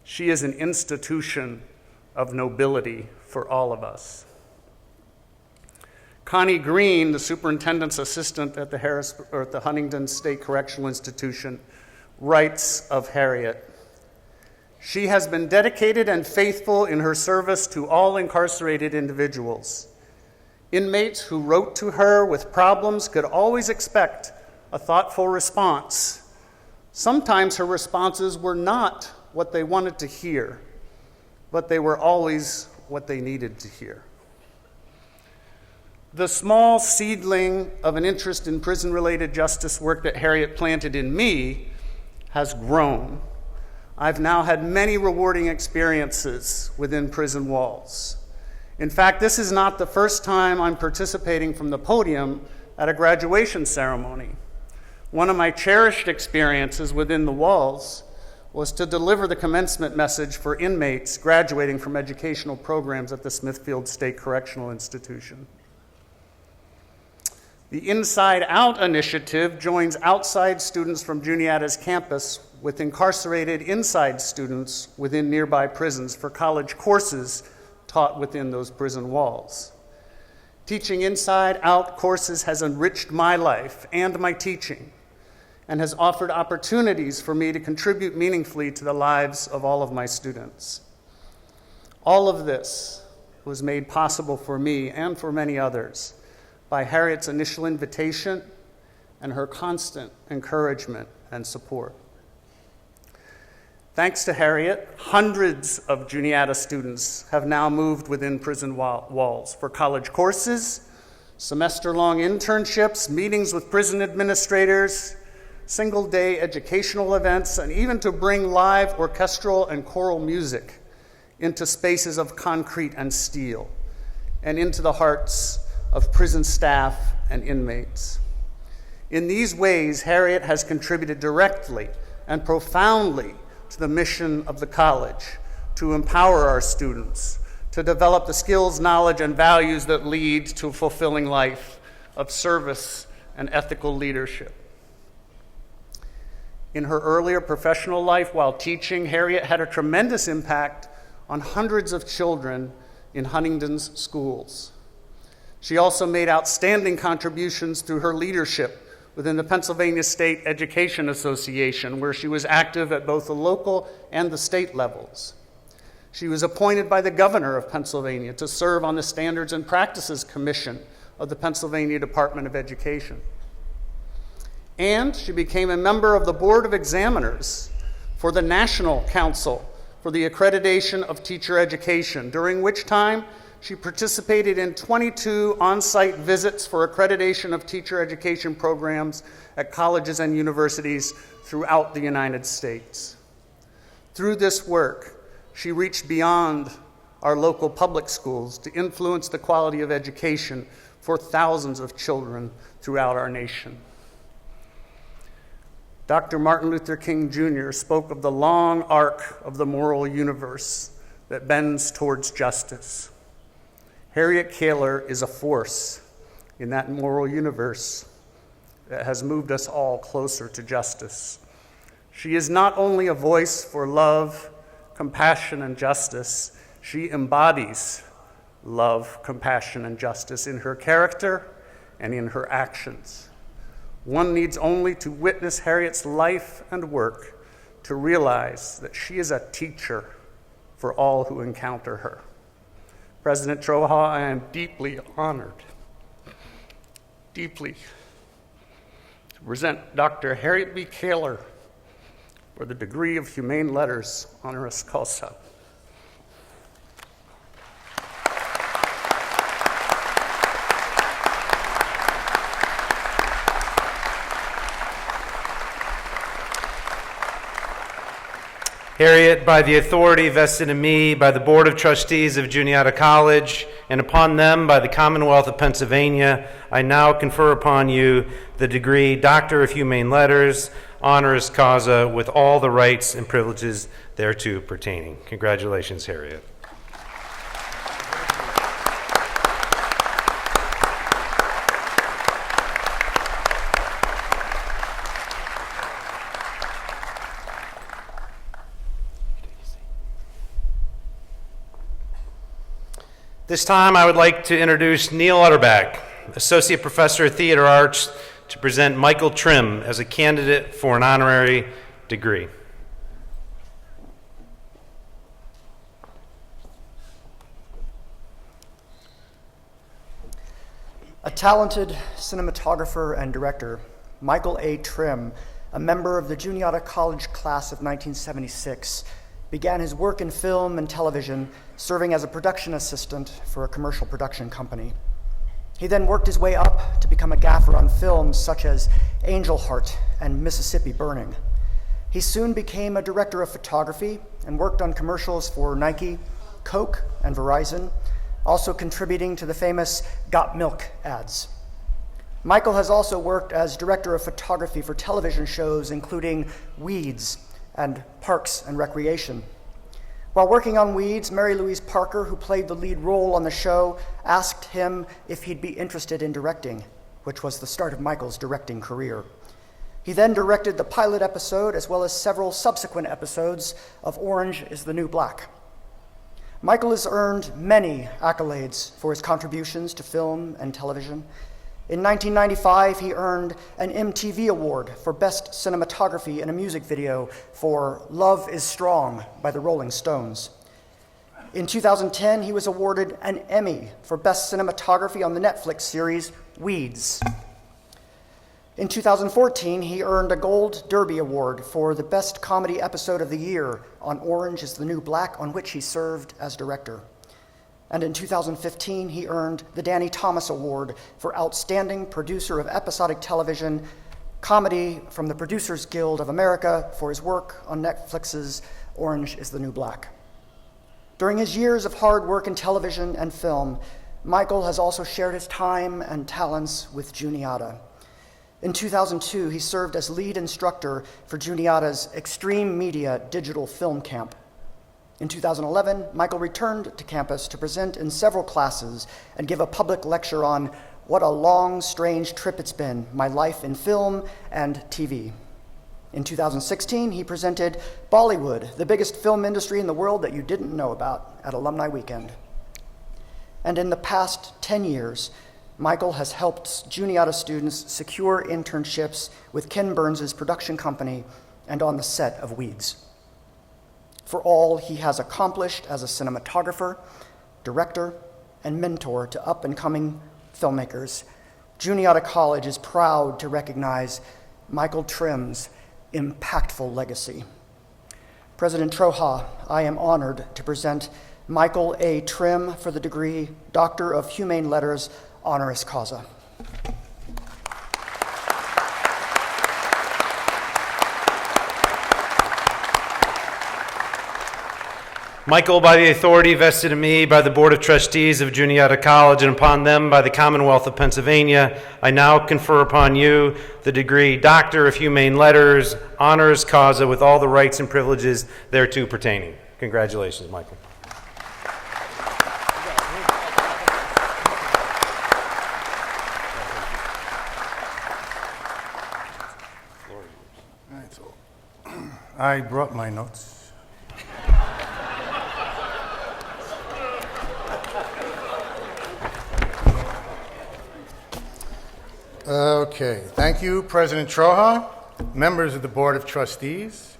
She is an institution of nobility for all of us. Connie Green, the superintendent's assistant at the Huntington State Correctional Institution, writes of Harriet, "She has been dedicated and faithful in her service to all incarcerated individuals. Inmates who wrote to her with problems could always expect a thoughtful response. Sometimes her responses were not what they wanted to hear, but they were always what they needed to hear." The small seedling of an interest in prison-related justice work that Harriet planted in me has grown. I've now had many rewarding experiences within prison walls. In fact, this is not the first time I'm participating from the podium at a graduation ceremony. One of my cherished experiences within the walls was to deliver the commencement message for inmates graduating from educational programs at the Smithfield State Correctional Institution. The Inside Out initiative joins outside students from Juniata's campus with incarcerated inside students within nearby prisons for college courses taught within those prison walls. Teaching Inside Out courses has enriched my life and my teaching and has offered opportunities for me to contribute meaningfully to the lives of all of my students. All of this was made possible for me and for many others by Harriet's initial invitation and her constant encouragement and support. Thanks to Harriet, hundreds of Juniata students have now moved within prison walls for college courses, semester-long internships, meetings with prison administrators, single-day educational events, and even to bring live orchestral and choral music into spaces of concrete and steel and into the hearts of prison staff and inmates. In these ways, Harriet has contributed directly and profoundly to the mission of the college, to empower our students, to develop the skills, knowledge, and values that lead to a fulfilling life of service and ethical leadership. In her earlier professional life while teaching, Harriet had a tremendous impact on hundreds of children in Huntington's schools. She also made outstanding contributions through her leadership within the Pennsylvania State Education Association, where she was active at both the local and the state levels. She was appointed by the governor of Pennsylvania to serve on the Standards and Practices Commission of the Pennsylvania Department of Education. And she became a member of the Board of Examiners for the National Council for the Accreditation of Teacher Education, during which time she participated in 22 on-site visits for accreditation of teacher education programs at colleges and universities throughout the United States. Through this work, she reached beyond our local public schools to influence the quality of education for thousands of children throughout our nation. Dr. Martin Luther King Jr. spoke of the long arc of the moral universe that bends towards justice. Harriet Kaler is a force in that moral universe that has moved us all closer to justice. She is not only a voice for love, compassion, and justice, she embodies love, compassion, and justice in her character and in her actions. One needs only to witness Harriet's life and work to realize that she is a teacher for all who encounter her. President Troha, I am deeply honored, deeply, to present Dr. Harriet B. Kaler for the degree of Humane Letters, honoris causa. Harriet, by the authority vested in me by the Board of Trustees of Juniata College, and upon them by the Commonwealth of Pennsylvania, I now confer upon you the degree Doctor of Humane Letters, honoris causa, with all the rights and privileges thereto pertaining. Congratulations, Harriet. This time, I would like to introduce Neil Utterback, Associate Professor of Theater Arts, to present Michael Trim as a candidate for an honorary degree. A talented cinematographer and director, Michael A. Trim, a member of the Juniata College class of 1976, began his work in film and television, serving as a production assistant for a commercial production company. He then worked his way up to become a gaffer on films such as Angel Heart and Mississippi Burning. He soon became a director of photography and worked on commercials for Nike, Coke, and Verizon, also contributing to the famous Got Milk ads. Michael has also worked as director of photography for television shows including Weeds and Parks and Recreation. While working on Weeds, Mary Louise Parker, who played the lead role on the show, asked him if he'd be interested in directing, which was the start of Michael's directing career. He then directed the pilot episode as well as several subsequent episodes of Orange is the New Black. Michael has earned many accolades for his contributions to film and television. In 1995, he earned an MTV Award for Best Cinematography in a Music Video for Love is Strong by the Rolling Stones. In 2010, he was awarded an Emmy for Best Cinematography on the Netflix series Weeds. In 2014, he earned a Gold Derby Award for the Best Comedy Episode of the Year on Orange is the New Black, on which he served as director. And in 2015, he earned the Danny Thomas Award for Outstanding Producer of Episodic Television comedy from the Producers Guild of America for his work on Netflix's Orange is the New Black. During his years of hard work in television and film, Michael has also shared his time and talents with Juniata. In 2002, he served as lead instructor for Juniata's Extreme Media Digital Film Camp. In 2011, Michael returned to campus to present in several classes and give a public lecture on What a Long, Strange Trip It's Been, My Life in Film and TV. In 2016, he presented Bollywood, the biggest film industry in the world that you didn't know about, at Alumni Weekend. And in the past 10 years, Michael has helped Juniata students secure internships with Ken Burns' production company and on the set of Weeds. For all he has accomplished as a cinematographer, director, and mentor to up-and-coming filmmakers, Juniata College is proud to recognize Michael Trim's impactful legacy. President Troja, I am honored to present Michael A. Trim for the degree Doctor of Humane Letters, honoris causa. Michael, by the authority vested in me by the Board of Trustees of Juniata College and upon them by the Commonwealth of Pennsylvania, I now confer upon you the degree Doctor of Humane Letters, honoris causa, with all the rights and privileges thereto pertaining. Congratulations, Michael. I brought my notes. Okay, thank you, President Troja, members of the Board of Trustees,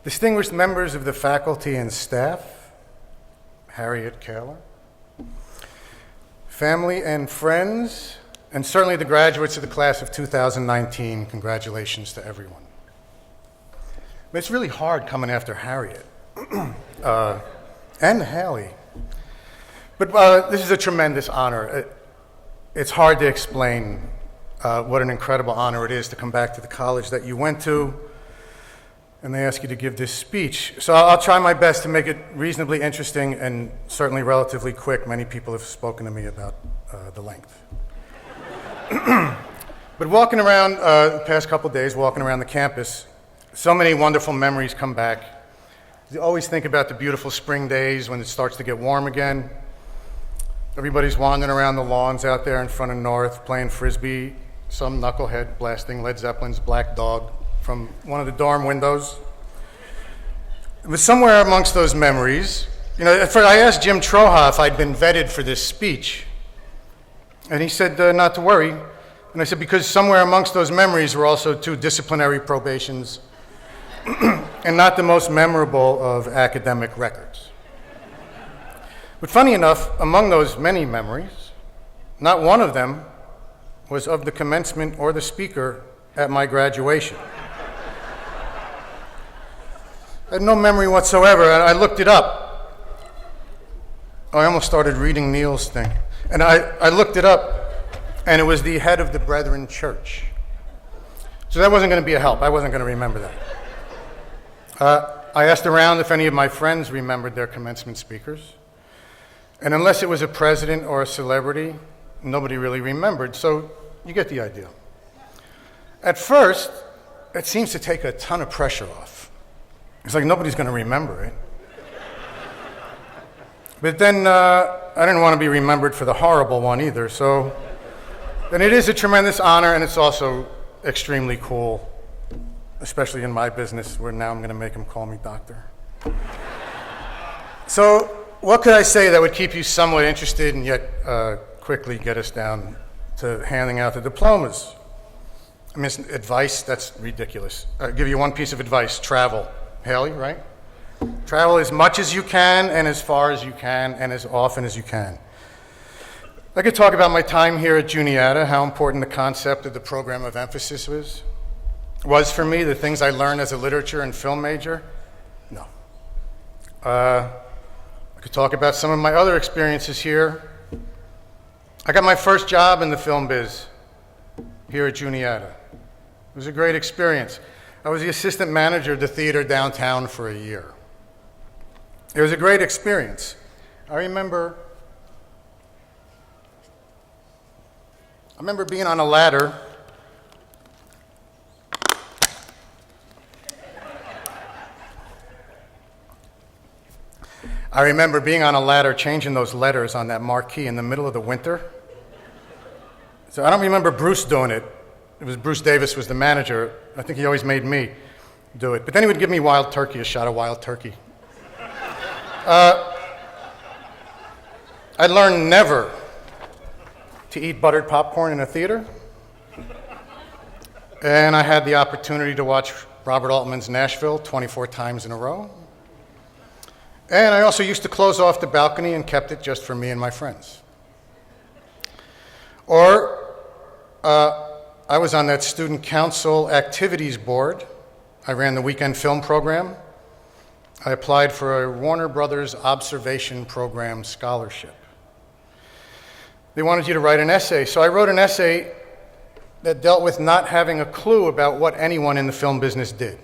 distinguished members of the faculty and staff, Harriet Kaler, family and friends, and certainly the graduates of the class of 2019. Congratulations to everyone. But it's really hard coming after Harriet and Hallie. But this is a tremendous honor. It's hard to explain what an incredible honor it is to come back to the college that you went to, and they ask you to give this speech. So I'll try my best to make it reasonably interesting and certainly relatively quick. Many people have spoken to me about the length. But walking around the past couple days, walking around the campus, so many wonderful memories come back. You always think about the beautiful spring days when it starts to get warm again. Everybody's wandering around the lawns out there in front of North, playing Frisbee, some knucklehead blasting Led Zeppelin's Black Dog from one of the dorm windows. It was somewhere amongst those memories. You know, at first I asked Jim Troja if I'd been vetted for this speech. And he said not to worry. And I said, because somewhere amongst those memories were also 2 disciplinary probations and not the most memorable of academic records. But funny enough, among those many memories, not one of them was of the commencement or the speaker at my graduation. I had no memory whatsoever, and I looked it up. I almost started reading Neil's thing. And I looked it up, and it was the head of the Brethren Church. So that wasn't going to be a help. I wasn't going to remember that. I asked around if any of my friends remembered their commencement speakers. And unless it was a president or a celebrity, nobody really remembered. So you get the idea. At first, it seems to take a ton of pressure off. It's like nobody's going to remember it. But then I didn't want to be remembered for the horrible one either. So then it is a tremendous honor, and it's also extremely cool, especially in my business, where now I'm going to make them call me doctor. So what could I say that would keep you somewhat interested and yet quickly get us down to handing out the diplomas? I mean, advice, that's ridiculous. I'll give you one piece of advice: travel. Haley, right? Travel as much as you can and as far as you can and as often as you can. I could talk about my time here at Juniata, how important the concept of the program of emphasis was for me, the things I learned as a literature and film major. No. I could talk about some of my other experiences here. I got my first job in the film biz here at Juniata. It was a great experience. I was the assistant manager of the theater downtown for a year. It was a great experience. I remember being on a ladder. I remember being on a ladder changing those letters on that marquee in the middle of the winter. So I don't remember Bruce doing it. It was Bruce Davis was the manager. I think he always made me do it. But then he would give me wild turkey, a shot of wild turkey. I learned never to eat buttered popcorn in a theater. And I had the opportunity to watch Robert Altman's Nashville 24 times in a row. And I also used to close off the balcony and kept it just for me and my friends. Or I was on that student council activities board. I ran the weekend film program. I applied for a Warner Brothers observation program scholarship. They wanted you to write an essay, so I wrote an essay that dealt with not having a clue about what anyone in the film business did.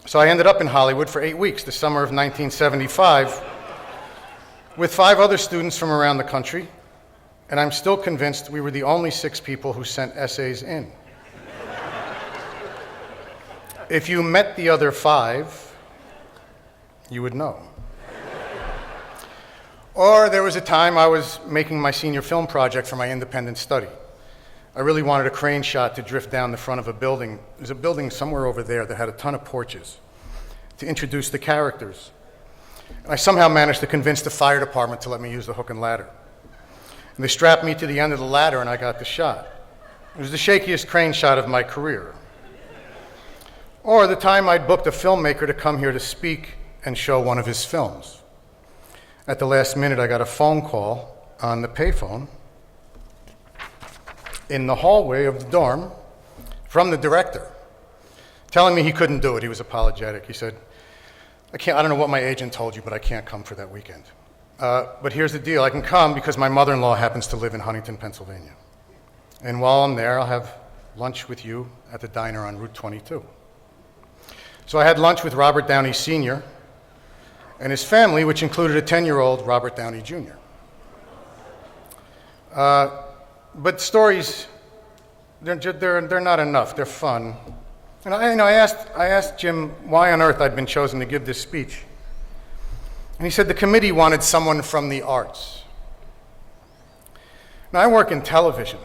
So I ended up in Hollywood for 8 weeks, the summer of 1975, with 5 other students from around the country, and I'm still convinced we were the only 6 people who sent essays in. If you met the other 5, you would know. Or there was a time I was making my senior film project for my independent study. I really wanted a crane shot to drift down the front of a building. There's a building somewhere over there that had a ton of porches to introduce the characters. And I somehow managed to convince the fire department to let me use the hook and ladder. And they strapped me to the end of the ladder and I got the shot. It was the shakiest crane shot of my career. Or the time I'd booked a filmmaker to come here to speak and show one of his films. At the last minute, I got a phone call on the payphone in the hallway of the dorm from the director, telling me he couldn't do it. He was apologetic. He said, I don't know what my agent told you, but I can't come for that weekend. But here's the deal. I can come because my mother-in-law happens to live in Huntington, Pennsylvania. And while I'm there, I'll have lunch with you at the diner on Route 22. So I had lunch with Robert Downey Sr. and his family, which included a 10-year-old Robert Downey Jr. But stories, they're not enough. They're fun. And I asked Jim why on earth I'd been chosen to give this speech. And he said the committee wanted someone from the arts. Now, I work in television.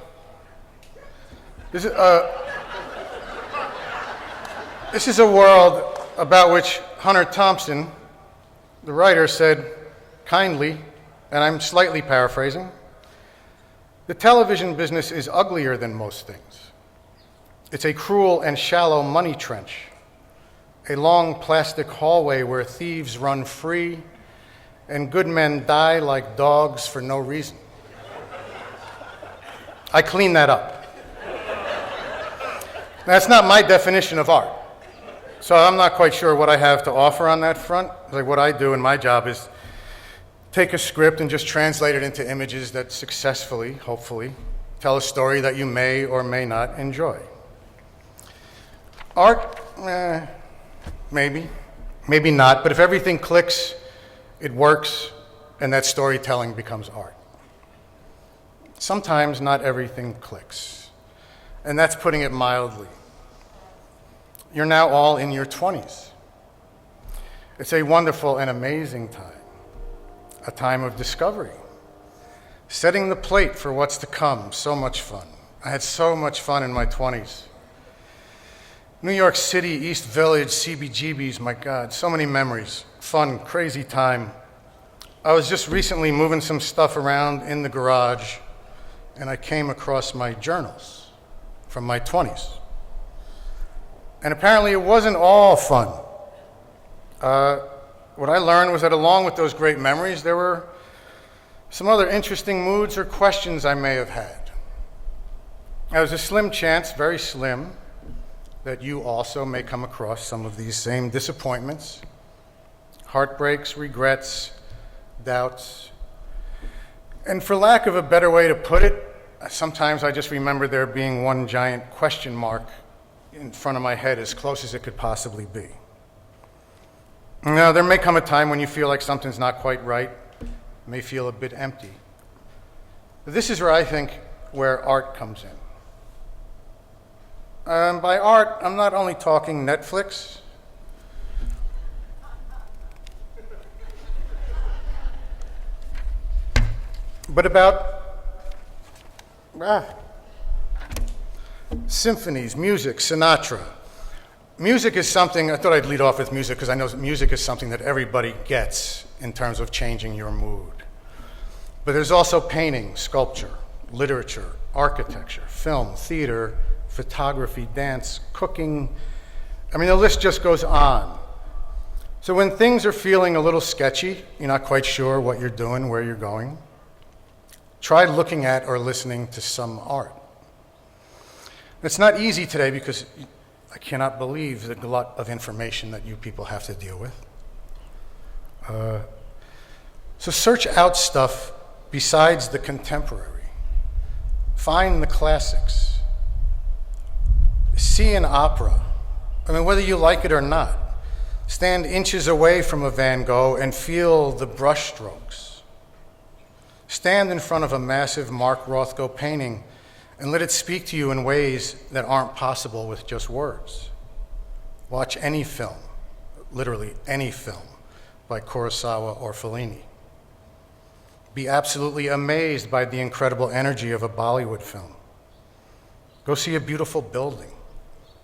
This is a world about which Hunter Thompson, the writer, said kindly, and I'm slightly paraphrasing, the television business is uglier than most things. It's a cruel and shallow money trench, a long plastic hallway where thieves run free and good men die like dogs for no reason. I clean that up. That's not my definition of art. So I'm not quite sure what I have to offer on that front. Like what I do in my job is take a script and just translate it into images that successfully, hopefully, tell a story that you may or may not enjoy. Art, maybe, maybe not, but if everything clicks, it works, and that storytelling becomes art. Sometimes not everything clicks, and that's putting it mildly. You're now all in your 20s. It's a wonderful and amazing time, a time of discovery, setting the plate for what's to come, so much fun. I had so much fun in my 20s. New York City, East Village, CBGBs, my God, so many memories. Fun, crazy time. I was just recently moving some stuff around in the garage, and I came across my journals from my 20s. And apparently it wasn't all fun. What I learned was that along with those great memories, there were some other interesting moods or questions I may have had. There was a slim chance, very slim, that you also may come across some of these same disappointments, heartbreaks, regrets, doubts. And for lack of a better way to put it, sometimes I just remember there being one giant question mark in front of my head as close as it could possibly be. Now, there may come a time when you feel like something's not quite right, may feel a bit empty. But this is where I think where art comes in. By art, I'm not only talking Netflix, but about symphonies, music, Sinatra. Music is something, I thought I'd lead off with music because I know music is something that everybody gets in terms of changing your mood. But there's also painting, sculpture, literature, architecture, film, theater, photography, dance, cooking. I mean, the list just goes on. So when things are feeling a little sketchy, you're not quite sure what you're doing, where you're going, try looking at or listening to some art. It's not easy today because I cannot believe the glut of information that you people have to deal with. So search out stuff besides the contemporary. Find the classics. See an opera. I mean, whether you like it or not. Stand inches away from a Van Gogh and feel the brushstrokes. Stand in front of a massive Mark Rothko painting and let it speak to you in ways that aren't possible with just words. Watch any film, literally any film, by Kurosawa or Fellini. Be absolutely amazed by the incredible energy of a Bollywood film. Go see a beautiful building.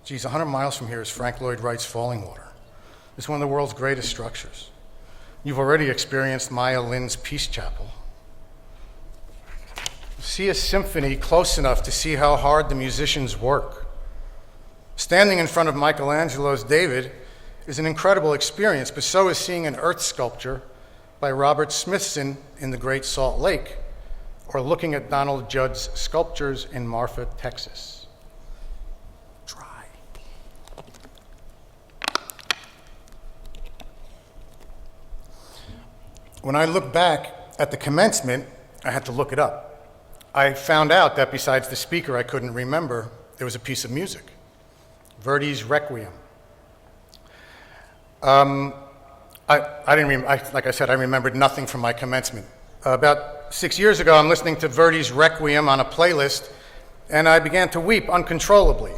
Geez, 100 miles from here is Frank Lloyd Wright's Fallingwater. It's one of the world's greatest structures. You've already experienced Maya Lin's Peace Chapel. See a symphony close enough to see how hard the musicians work. Standing in front of Michelangelo's David is an incredible experience, but so is seeing an earth sculpture by Robert Smithson in the Great Salt Lake, or looking at Donald Judd's sculptures in Marfa, Texas. Try. When I look back at the commencement, I had to look it up. I found out that besides the speaker I couldn't remember, there was a piece of music, Verdi's Requiem. Like I said, I remembered nothing from my commencement. About 6 years ago, I'm listening to Verdi's Requiem on a playlist, and I began to weep uncontrollably.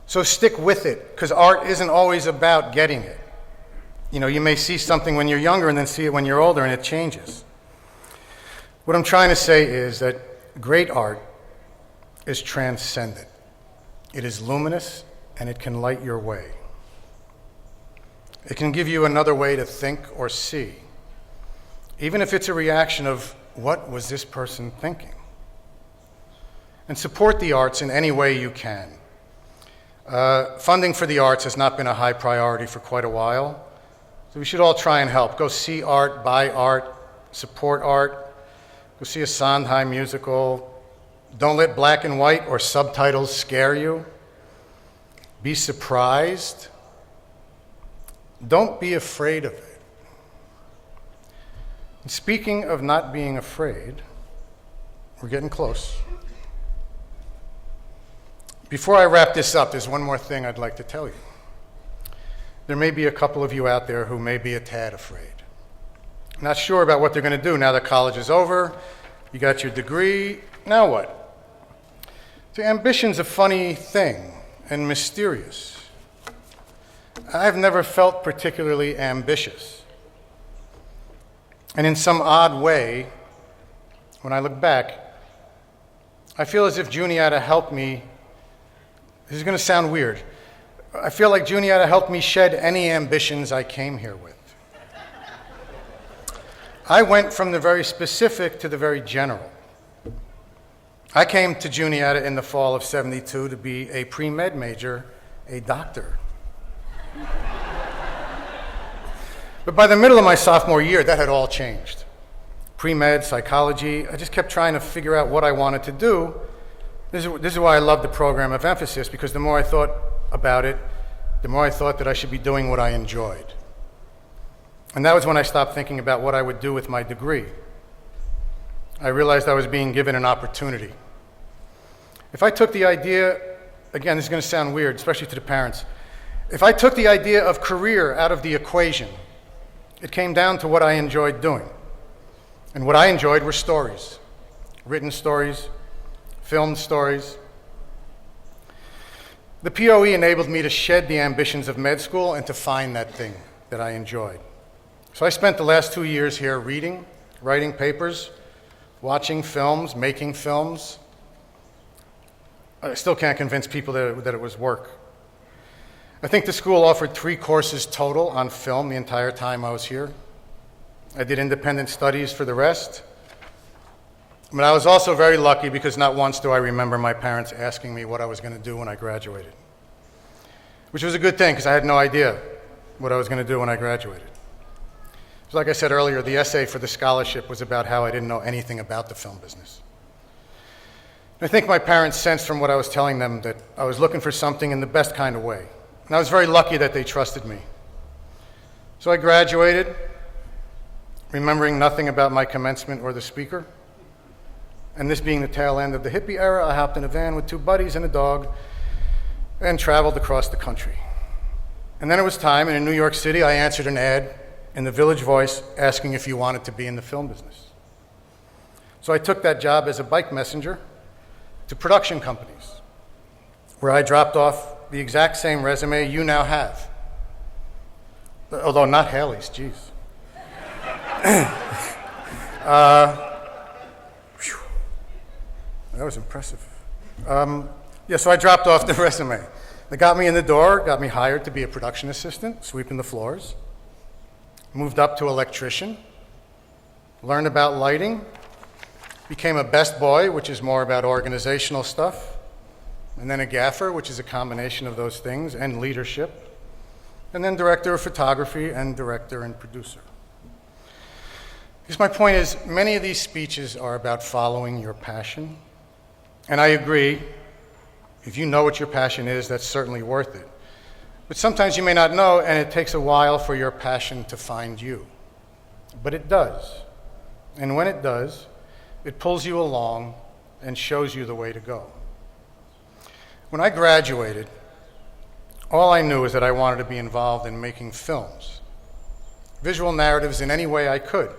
So stick with it, because art isn't always about getting it. You know, you may see something when you're younger and then see it when you're older, and it changes. What I'm trying to say is that great art is transcendent. It is luminous, and it can light your way. It can give you another way to think or see, even if it's a reaction of, what was this person thinking? And support the arts in any way you can. Funding for the arts has not been a high priority for quite a while, so we should all try and help. Go see art, buy art, support art. Go see a Sondheim musical. Don't let black and white or subtitles scare you. Be surprised. Don't be afraid of it. And speaking of not being afraid, we're getting close. Before I wrap this up, there's one more thing I'd like to tell you. There may be a couple of you out there who may be a tad afraid. Not sure about what they're going to do now that college is over. You got your degree. Now what? So ambition's a funny thing and mysterious. I've never felt particularly ambitious. And in some odd way, when I look back, I feel as if Juniata helped me. This is going to sound weird. I feel like Juniata helped me shed any ambitions I came here with. I went from the very specific to the very general. I came to Juniata in the fall of '72 to be a pre-med major, a doctor. But by the middle of my sophomore year, that had all changed. Pre-med, psychology, I just kept trying to figure out what I wanted to do. This is why I love the program of emphasis, because the more I thought about it, the more I thought that I should be doing what I enjoyed. And that was when I stopped thinking about what I would do with my degree. I realized I was being given an opportunity. If I took the idea, again, this is going to sound weird, especially to the parents. If I took the idea of career out of the equation, it came down to what I enjoyed doing. And what I enjoyed were stories, written stories, filmed stories. The POE enabled me to shed the ambitions of med school and to find that thing that I enjoyed. So I spent the last 2 years here reading, writing papers, watching films, making films. I still can't convince people that it was work. I think the school offered 3 courses total on film the entire time I was here. I did independent studies for the rest. But I was also very lucky because not once do I remember my parents asking me what I was going to do when I graduated. Which was a good thing because I had no idea what I was going to do when I graduated. So like I said earlier, the essay for the scholarship was about how I didn't know anything about the film business. I think my parents sensed from what I was telling them that I was looking for something in the best kind of way. And I was very lucky that they trusted me. So I graduated, remembering nothing about my commencement or the speaker. And this being the tail end of the hippie era, I hopped in a van with 2 buddies and a dog and traveled across the country. And then it was time, and in New York City, I answered an ad in the Village Voice asking if you wanted to be in the film business. So I took that job as a bike messenger to production companies, where I dropped off the exact same resume you now have. Although not Haley's, geez. That was impressive. So I dropped off the resume. They got me in the door, got me hired to be a production assistant, sweeping the floors. Moved up to electrician, learned about lighting, became a best boy, which is more about organizational stuff, and then a gaffer, which is a combination of those things, and leadership, and then director of photography and director and producer. Because my point is, many of these speeches are about following your passion, and I agree, if you know what your passion is, that's certainly worth it. But sometimes you may not know, and it takes a while for your passion to find you. But it does. And when it does, it pulls you along and shows you the way to go. When I graduated, all I knew was that I wanted to be involved in making films, visual narratives in any way I could.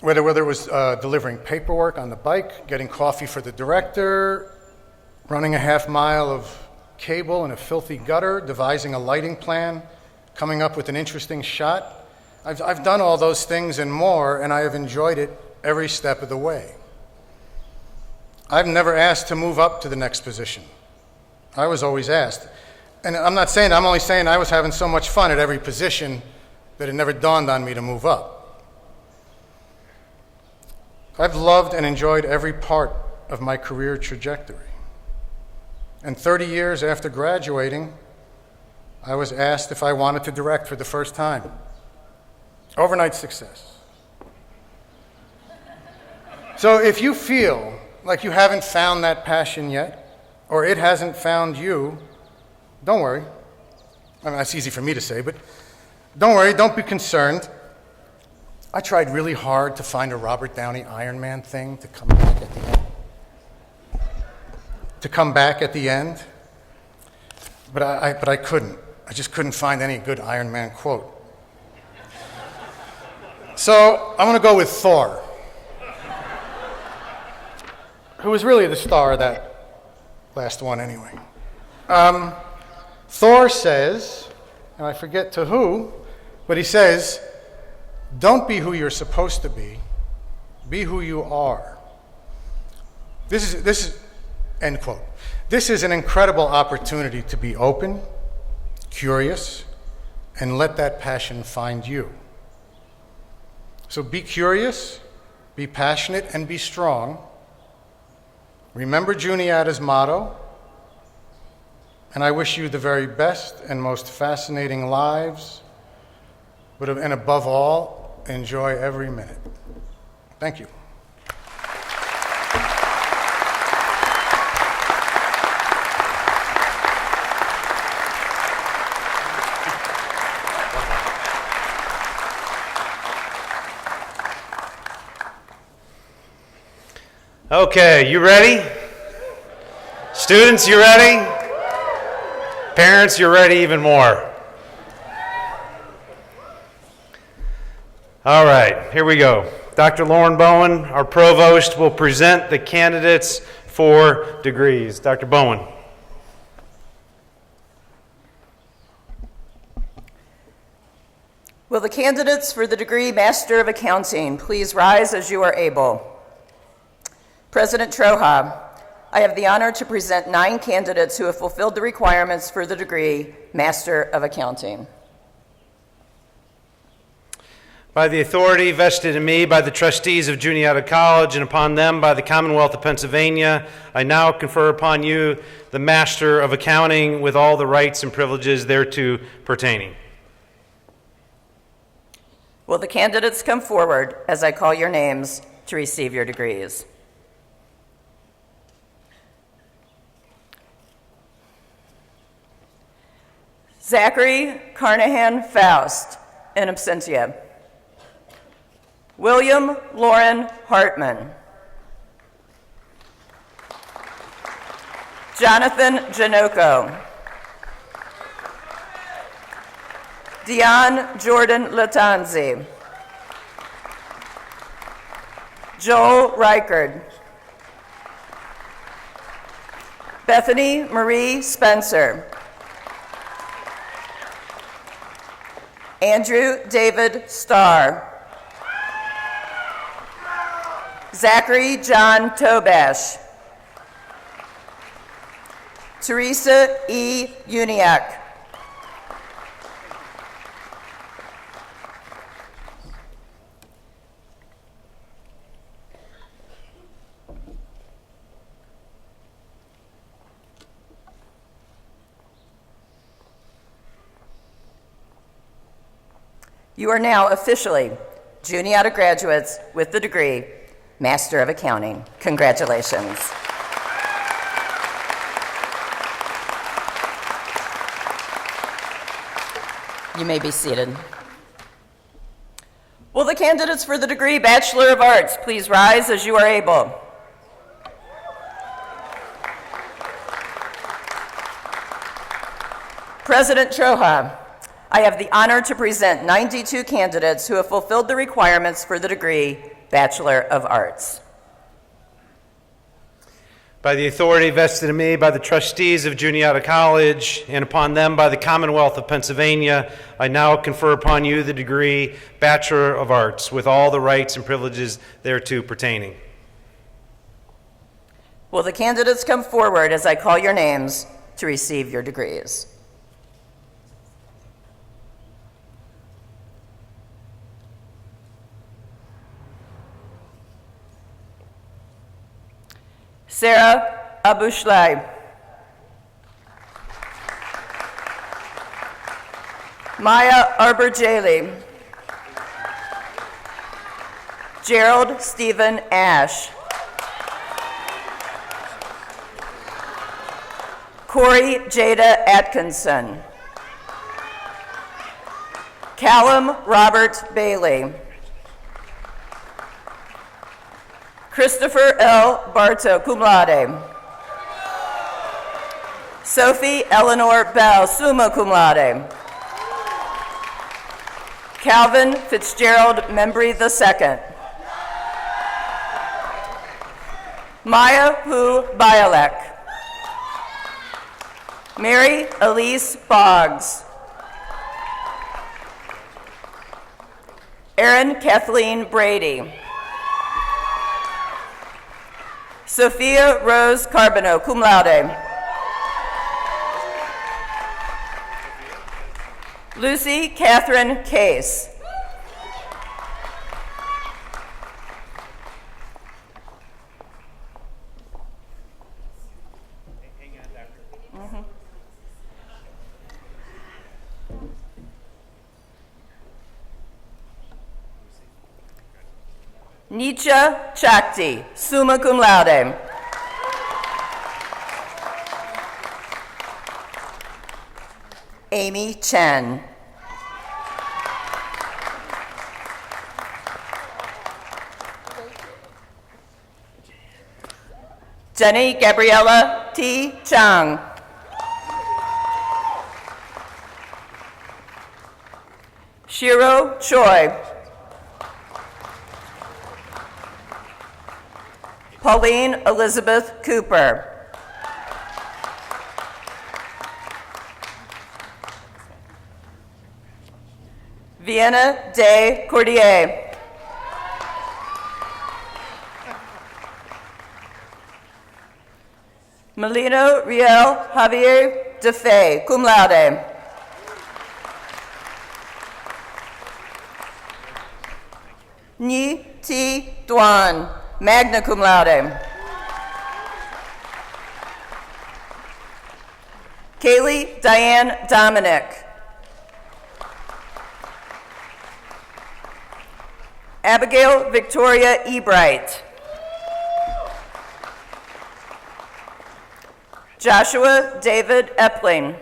Whether it was delivering paperwork on the bike, getting coffee for the director, running a half mile of cable in a filthy gutter, devising a lighting plan, coming up with an interesting shot. I've done all those things and more, and I have enjoyed it every step of the way. I've never asked to move up to the next position. I was always asked. And I'm only saying I was having so much fun at every position that it never dawned on me to move up. I've loved and enjoyed every part of my career trajectory. And 30 years after graduating, I was asked if I wanted to direct for the first time. Overnight success. So if you feel like you haven't found that passion yet, or it hasn't found you, don't worry. I mean, that's easy for me to say, but don't worry, don't be concerned. I tried really hard to find a Robert Downey Iron Man thing to come back at the end. But I couldn't. I just couldn't find any good Iron Man quote. So I'm going to go with Thor, who was really the star of that last one anyway. Thor says, and I forget to who, but he says, "Don't be who you're supposed to be who you are." This is end quote. This is an incredible opportunity to be open, curious, and let that passion find you. So be curious, be passionate, and be strong. Remember Juniata's motto, and I wish you the very best and most fascinating lives, and above all, enjoy every minute. Thank you. Okay, you ready? Students, you ready? Parents, you're ready even more. All right, here we go. Dr. Lauren Bowen, our provost, will present the candidates for degrees. Dr. Bowen. Will the candidates for the degree Master of Accounting please rise as you are able? President Troja, I have the honor to present 9 candidates who have fulfilled the requirements for the degree Master of Accounting. By the authority vested in me by the trustees of Juniata College and upon them by the Commonwealth of Pennsylvania, I now confer upon you the Master of Accounting with all the rights and privileges thereto pertaining. Will the candidates come forward as I call your names to receive your degrees? Zachary Carnahan Faust, in absentia. William Lauren Hartman. Jonathan Janoko. Dion Jordan Latanzi. Joel Reichard. Bethany Marie Spencer. Andrew David Starr. Zachary John Tobash. Teresa E. Uniak. You are now officially Juniata graduates with the degree Master of Accounting. Congratulations. You may be seated. Will the candidates for the degree Bachelor of Arts please rise as you are able? President Troja, I have the honor to present 92 candidates who have fulfilled the requirements for the degree Bachelor of Arts. By the authority vested in me by the trustees of Juniata College and upon them by the Commonwealth of Pennsylvania, I now confer upon you the degree Bachelor of Arts with all the rights and privileges thereto pertaining. Will the candidates come forward as I call your names to receive your degrees? Sarah Abushlai. Maya Arberjali. Gerald Stephen Ash. Corey Jada Atkinson. Callum Robert Bailey. Christopher L. Barto, cum laude. Sophie Eleanor Bell, summa cum laude. Calvin Fitzgerald Membry II. Maya Hu Bialek. Mary Elise Boggs. Erin Kathleen Brady. Sophia Rose Carbonneau, cum laude. Lucy Catherine Case. Nietzsche Chakti, summa cum laude. Amy Chen. Jenny Gabriella T. Chang. Shiro Choi. Pauline Elizabeth Cooper. Vienna de Cordier. Melino Riel Javier de Fay, cum laude. Nhi T. Duan, magna cum laude. Kaylee Diane Dominic. Abigail Victoria Ebright. Joshua David Epling.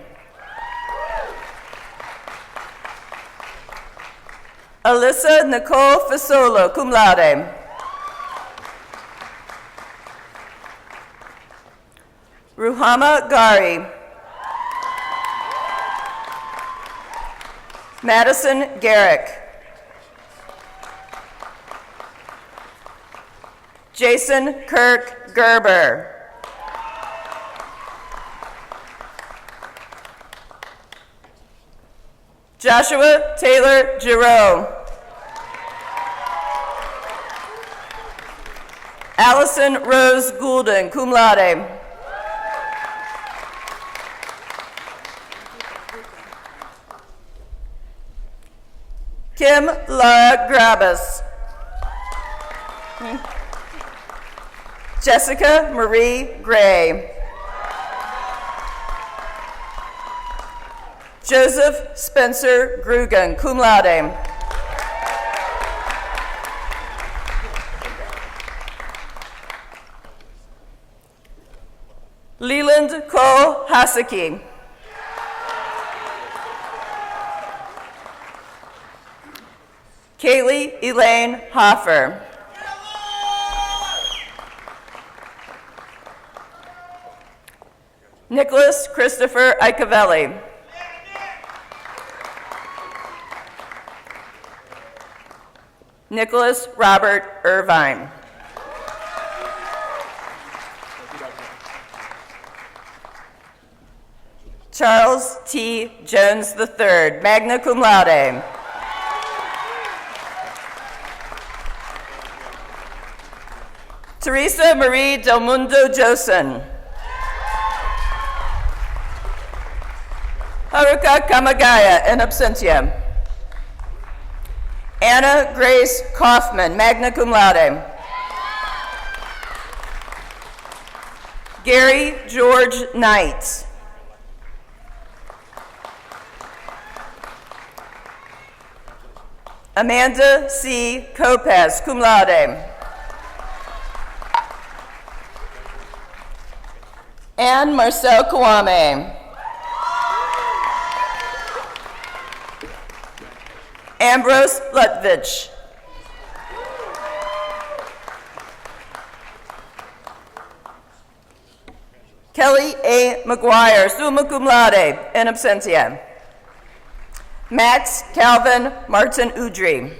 Alyssa Nicole Fasolo, cum laude. Ruhama Gari. Madison Garrick. Jason Kirk Gerber. Joshua Taylor Giroux. Allison Rose Goulden, cum laude. Kim Lara Grabus. Jessica Marie Gray. Joseph Spencer Grugan, cum laude. Leland Cole Haseki. Kaylee Elaine Hoffer. Nicholas Christopher Icavelli. Nicholas Robert Irvine. Charles T. Jones III, magna cum laude. Teresa Marie Del Mundo Josen. Haruka Kamagaya, in absentia. Anna Grace Kaufman, magna cum laude. Gary George Knight. Amanda C. Lopez, cum laude. Anne Marcel Kwame. Ambrose Lutvich. Kelly A. McGuire, summa cum laude, in absentia. Max Calvin Martin Udry.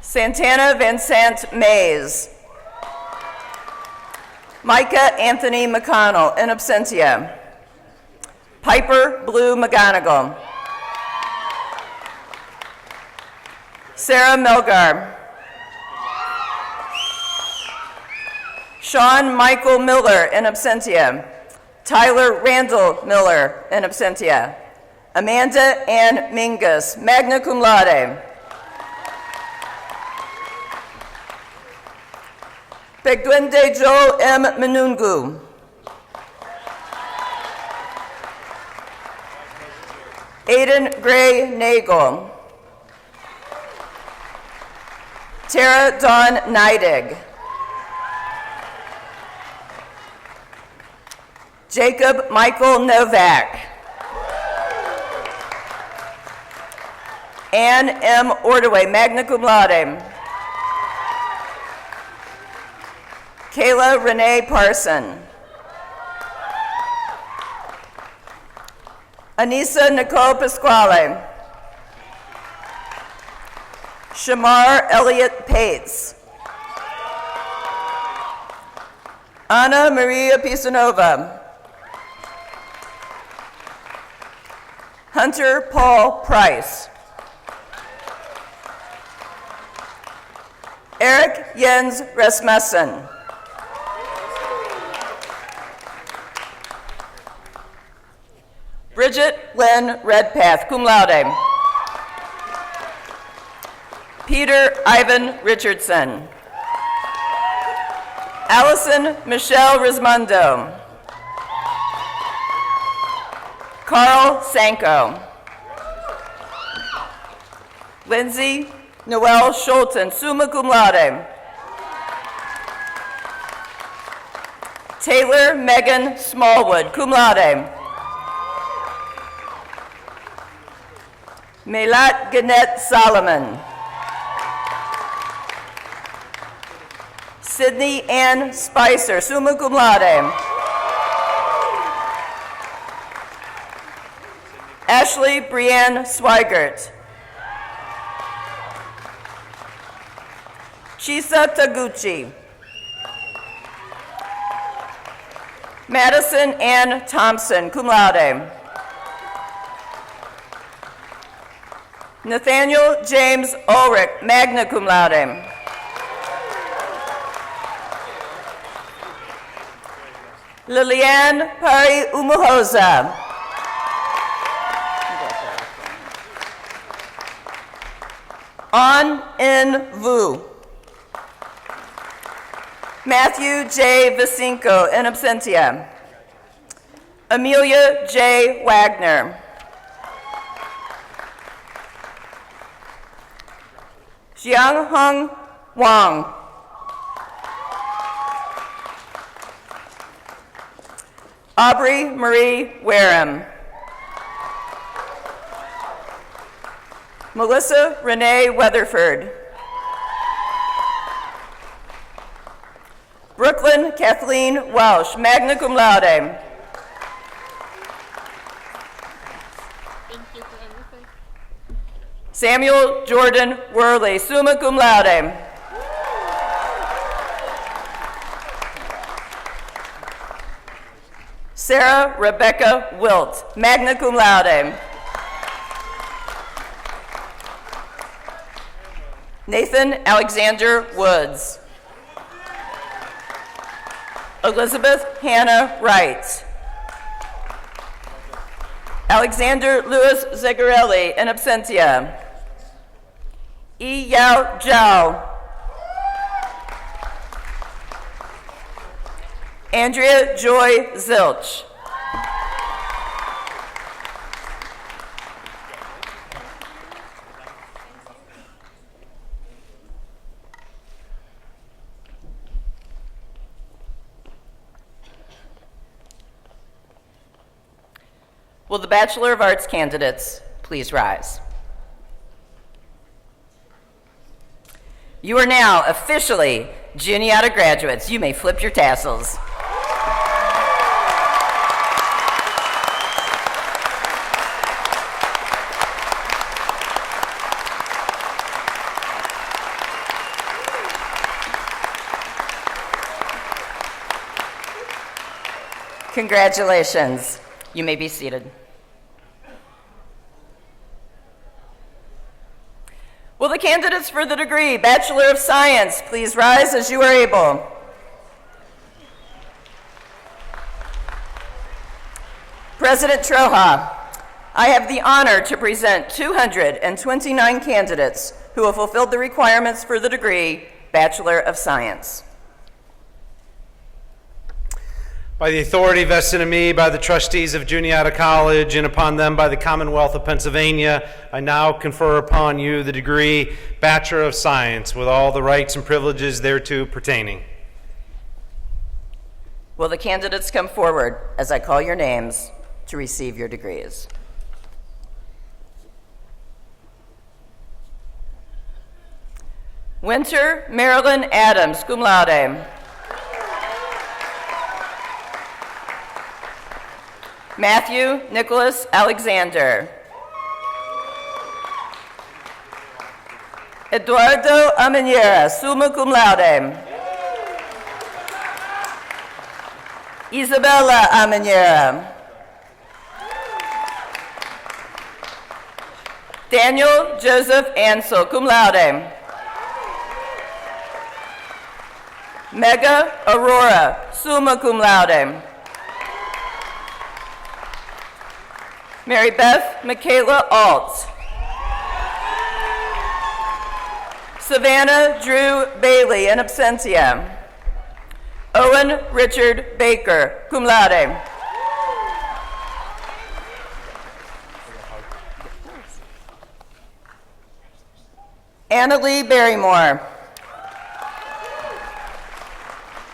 Santana Vincent Mays. Micah Anthony McConnell, in absentia. Piper Blue McGonigal. Sarah Melgar. Sean Michael Miller, in absentia. Tyler Randall Miller, in absentia. Amanda Ann Mingus, magna cum laude. Pegduende Joel M. Menungu. Aiden Gray Nagel. Tara Dawn Neidig. Jacob Michael Novak. Ann M. Ordaway, magna cum laude. Kayla Renee Parson. Anissa Nicole Pasquale. Shamar Elliott Pates. Ana Maria Pisanova. Hunter Paul Price. Eric Jens Rasmussen. Bridget Lynn Redpath, cum laude. Peter Ivan Richardson. Allison Michelle Rismondo. Carl Sanko. Lindsay Noel Schulten, summa cum laude. Taylor Megan Smallwood, cum laude. Melat Gannett Solomon. Sydney Ann Spicer, summa cum laude. Ashley Brienne Swigert. Chisa Taguchi. Madison Ann Thompson, cum laude. Nathaniel James Ulrich, magna cum laude. Liliane Pari Umuhoza. On In Vu. Matthew J. Vicinco, in absentia. Amelia J. Wagner. Jiangheng Wang. Aubrey Marie Wareham. Melissa Renee Weatherford. Brooklyn Kathleen Welsh, magna cum laude. Samuel Jordan Worley, summa cum laude. Sarah Rebecca Wilt, magna cum laude. Nathan Alexander Woods. Elizabeth Hannah Wright. Alexander Louis Zegarelli, in absentia. Yi Yao Zhao. Andrea Joy Zilch. Will the Bachelor of Arts candidates please rise? You are now officially Juniata graduates. You may flip your tassels. Congratulations. You may be seated. Will the candidates for the degree Bachelor of Science please rise as you are able? President Troja, I have the honor to present 229 candidates who have fulfilled the requirements for the degree Bachelor of Science. By the authority vested in me by the trustees of Juniata College and upon them by the Commonwealth of Pennsylvania, I now confer upon you the degree Bachelor of Science with all the rights and privileges thereto pertaining. Will the candidates come forward as I call your names to receive your degrees? Winter Marilyn Adams, cum laude. Matthew Nicholas Alexander. Eduardo Amenera, summa cum laude. Isabella Amenera. Daniel Joseph Ansel, cum laude. Mega Aurora, summa cum laude. Mary Beth Michaela Alt. Savannah Drew Bailey, in absentia. Owen Richard Baker, cum laude. Anna Lee Barrymore.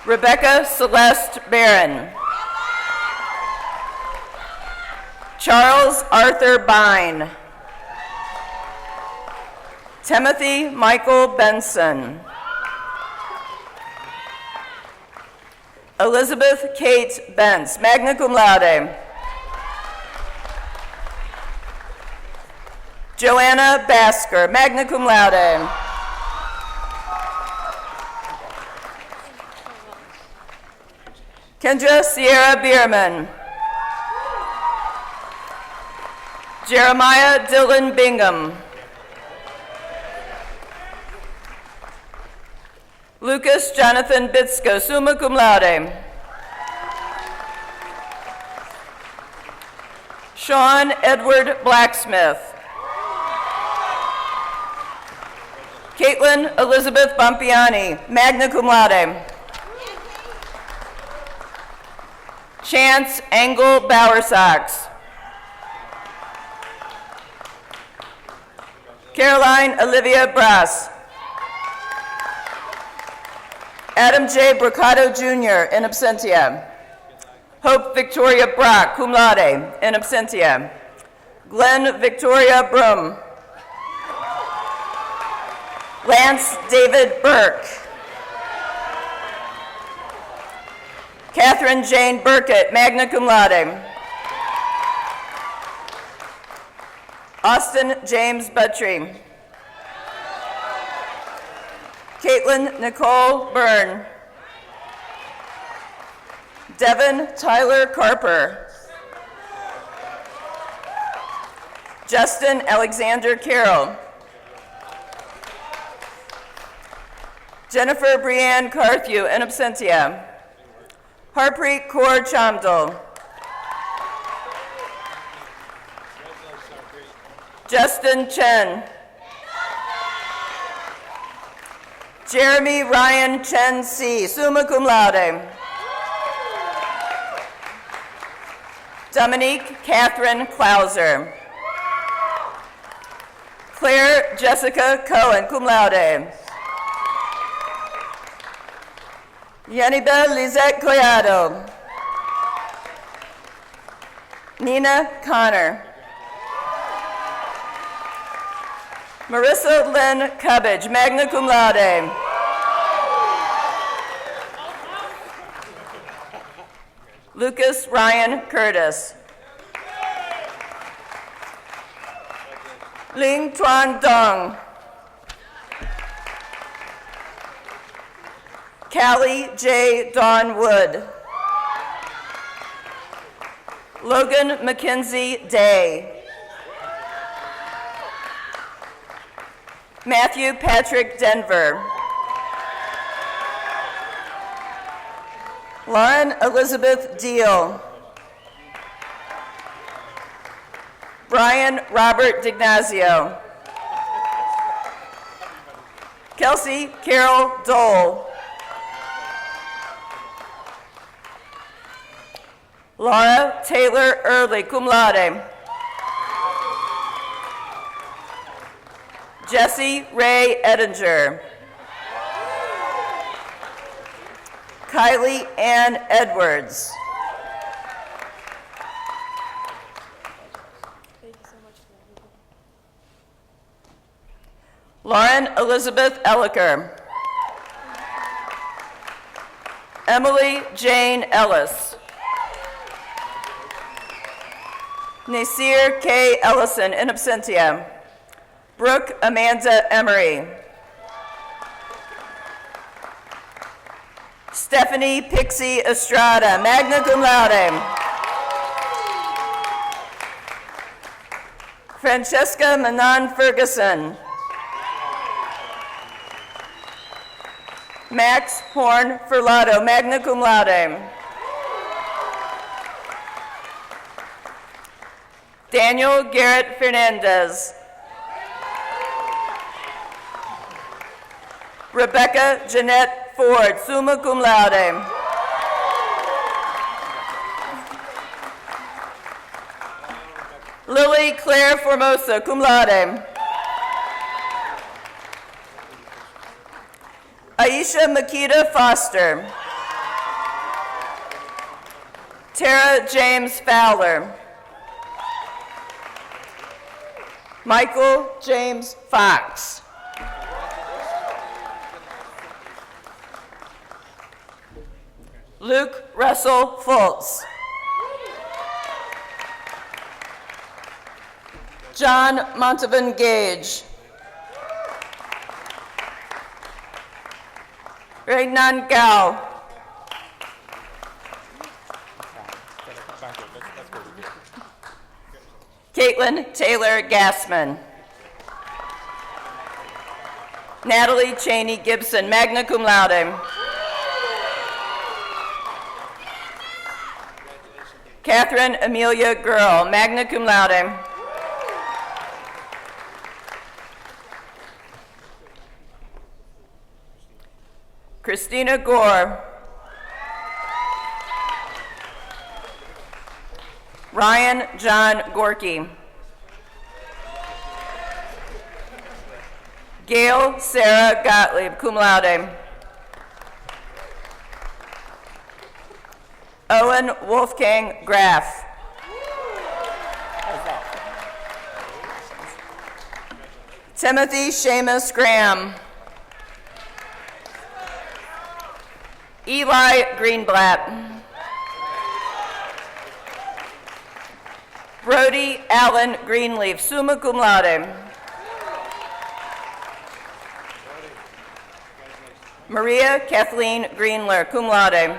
Rebecca Celeste Barron. Charles Arthur Bine. Timothy Michael Benson. Elizabeth Kate Bentz, magna cum laude. Joanna Basker, magna cum laude. Kendra Sierra Bierman. Jeremiah Dylan Bingham. Lucas Jonathan Bitsko, summa cum laude. Sean Edward Blacksmith. Caitlin Elizabeth Bompiani, magna cum laude. Chance Engel Bowersox. Caroline Olivia Brass. Adam J. Brocato Jr., in absentia. Hope Victoria Brock, cum laude, in absentia. Glenn Victoria Broom. Lance David Burke. Catherine Jane Burkett, magna cum laude. Austin James Buttry. Caitlin Nicole Byrne. Devin Tyler Carper. Justin Alexander Carroll. Jennifer Brianne Carthew, in absentia. Harpreet Kaur Chamdal. Justin Chen. Jeremy Ryan Chen C., summa cum laude. Dominique Catherine Klauser. Claire Jessica Cohen, cum laude. Yanibel Lizette Collado. Nina Connor. Marissa Lynn Cubbage, magna cum laude. Lucas Ryan Curtis. Ling Tuan Dong. Callie J. Dawn Wood. Logan Mackenzie Day. Matthew Patrick Denver. Lauren Elizabeth Deal. Brian Robert Dignazio. Kelsey Carol Dole. Laura Taylor Early, cum laude. Jesse Ray Edinger. Kylie Ann Edwards. Lauren Elizabeth Elliker. Emily Jane Ellis. Nasir K. Ellison, in absentia. Brooke Amanda Emery. Stephanie Pixie Estrada, magna cum laude. Francesca Manon Ferguson. Max Horn Furlado, magna cum laude. Daniel Garrett Fernandez. Rebecca Jeanette Ford, summa cum laude. Lily Claire Formosa, cum laude. Aisha Makita Foster. Tara James Fowler. Michael James Fox. Luke Russell Fultz. John Montalvan Gage. Regnan Gao. Caitlin Taylor Gassman. Natalie Cheney Gibson, magna cum laude. Catherine Amelia Girl, magna cum laude. Christina Gore. Ryan John Gorky. Gail Sarah Gottlieb, cum laude. Owen Wolfgang Graff. Timothy Seamus Graham. Eli Greenblatt. Brody Allen Greenleaf, summa cum laude. Maria Kathleen Greenler, cum laude.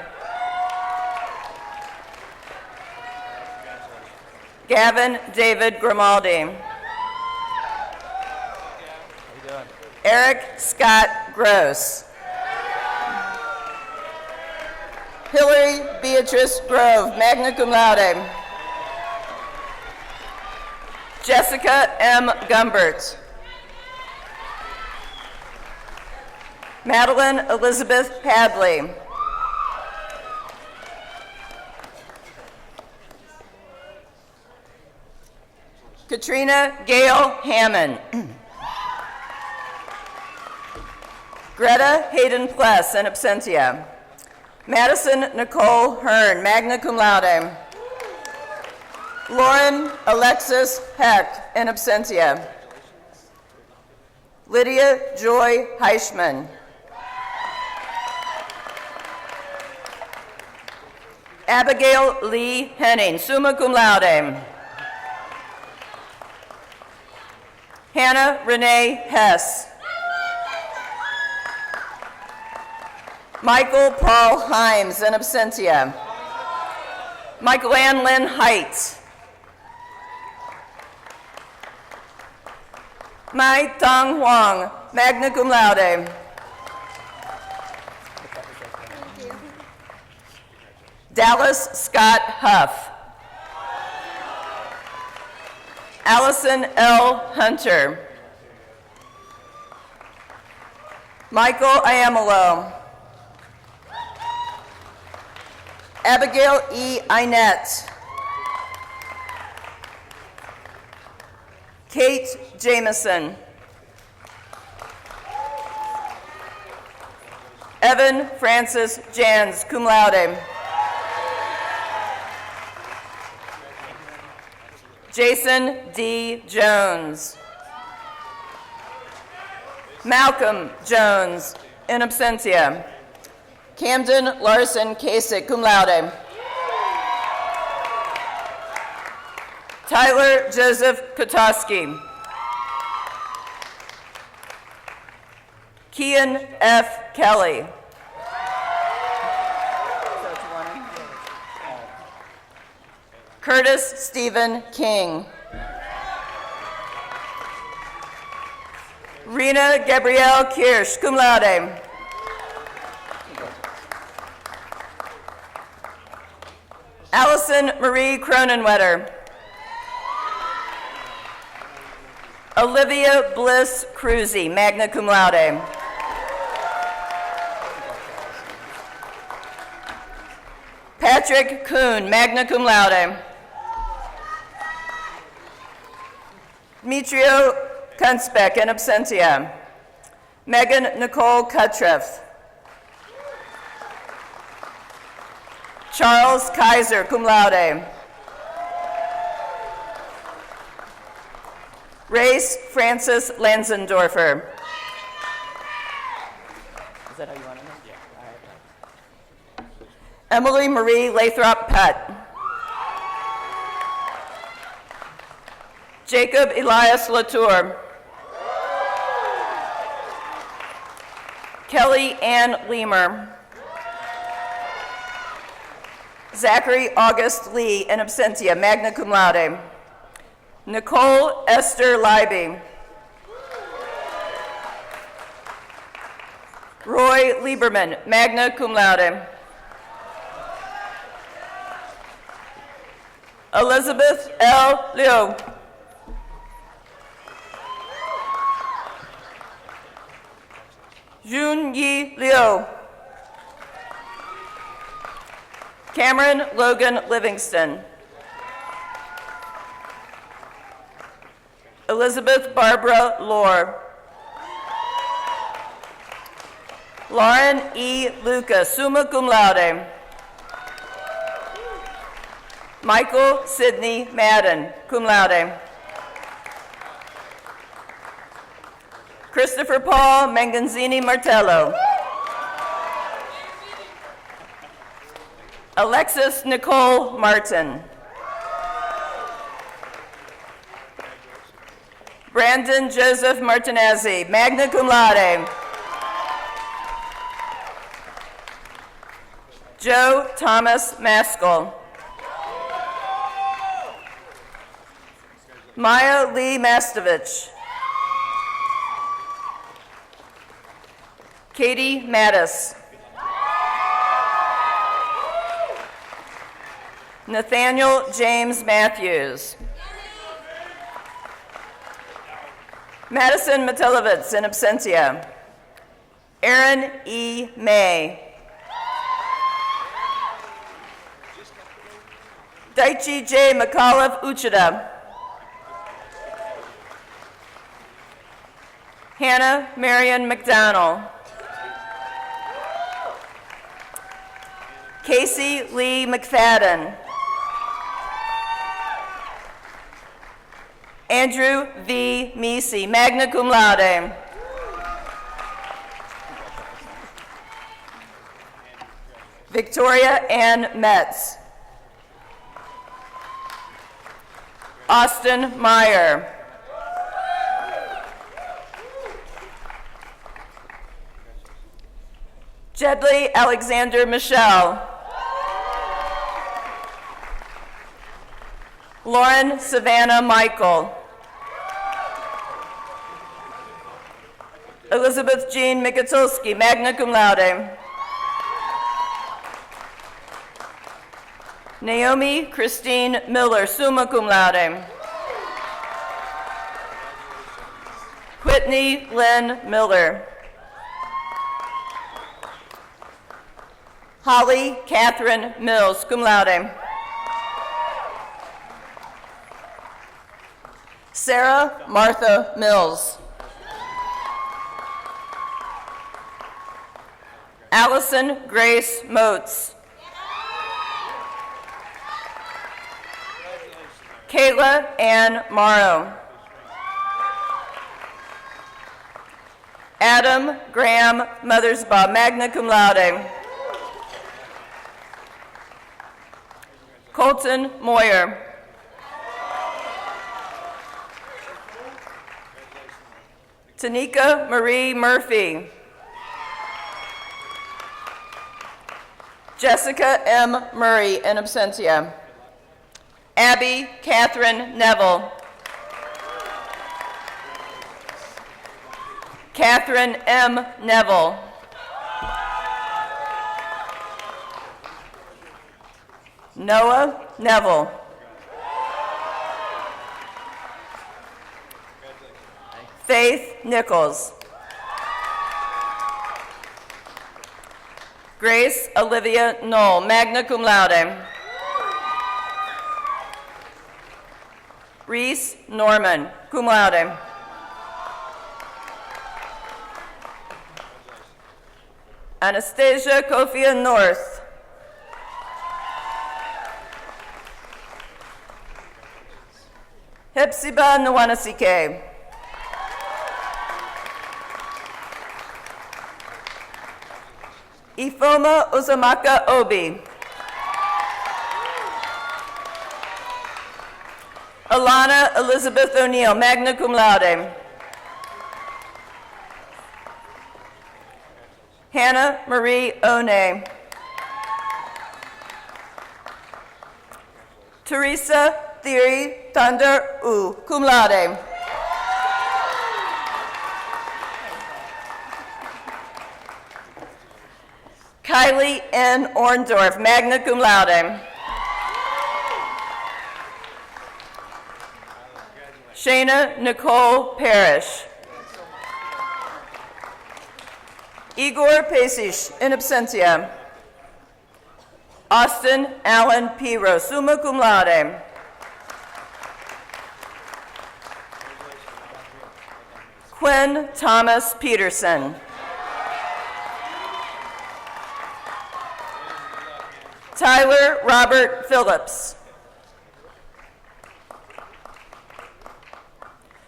Gavin David Grimaldi. Eric Scott Gross. Hillary Beatrice Grove, magna cum laude. Jessica M. Gumbert. Madeline Elizabeth Hadley. Katrina Gail Hammond. Greta Hayden Pless, in absentia. Madison Nicole Hearn, magna cum laude. Lauren Alexis Heck, in absentia. Lydia Joy Heichman. Abigail Lee Henning, summa cum laude. Hannah Renee Hess. Michael Paul Himes, in absentia. Michael Ann Lynn Height. Mai Tong Huang, magna cum laude. Dallas Scott Huff. Allison L. Hunter. Michael Iamolo. Abigail E. Inett. Kate Jameson. Evan Francis Jans, cum laude. Jason D. Jones. Malcolm Jones, in absentia. Camden Larson Kasich, cum laude. Tyler Joseph Kotowski. Kian F. Kelly. Curtis Stephen King. Rena Gabrielle Kirsch, cum laude. Allison Marie Cronenwetter. Olivia Bliss Cruzy, magna cum laude. Patrick Kuhn, magna cum laude. Dmitrio Kunspek, in absentia. Megan Nicole Cutreff. Charles Kaiser, cum laude. Race Francis Lansendorfer. Is that how you want to know? Yeah. All right. Emily Marie Lathrop Putt. Jacob Elias Latour. Kelly Ann Leamer. Zachary August Lee, in absentia, magna cum laude. Nicole Esther Leiby. Roy Lieberman, magna cum laude. Elizabeth L. Liu. Jun Yi Liu. Cameron Logan Livingston. Elizabeth Barbara Lohr. Lauren E. Luca, summa cum laude. Michael Sidney Madden, cum laude. Christopher Paul Manganzini Martello. Alexis Nicole Martin. Brandon Joseph Martinezzi, magna cum laude. Joe Thomas Maskell. Maya Lee Mastovich. Katie Mattis. Nathaniel James Matthews. Madison Matilovitz, in absentia. Aaron E. May. Daichi J. McAuliffe Uchida. Hannah Marion McDonnell. Casey Lee McFadden. Andrew V. Meesey, magna cum laude. Victoria Ann Metz. Austin Meyer. Jedley Alexander Michelle. Lauren Savannah Michael. Elizabeth Jean Mikatulski, magna cum laude. Naomi Christine Miller, summa cum laude. Whitney Lynn Miller. Holly Catherine Mills, cum laude. Sarah Martha Mills. Allison Grace Moats. Kayla Ann Morrow. Adam Graham Mothersbaugh, magna cum laude. Colton Moyer. Tanika Marie Murphy. Jessica M. Murray, in absentia. Abby Catherine Neville. Catherine M. Neville. Noah Neville. Faith Nichols. Grace Olivia Knoll, magna cum laude. Reese Norman, cum laude. Anastasia Kofia North. Hepzibah Nwanasike. Ifoma Uzumaka Obi. Alana Elizabeth O'Neill, magna cum laude. Hannah Marie One. Teresa Thierry Thunder U, cum laude. Kylie N. Orndorff, magna cum laude. Shayna Nicole Parrish. Igor Pasish, in absentia. Austin Allen Piro, summa cum laude. Quinn Thomas Peterson. Tyler Robert Phillips.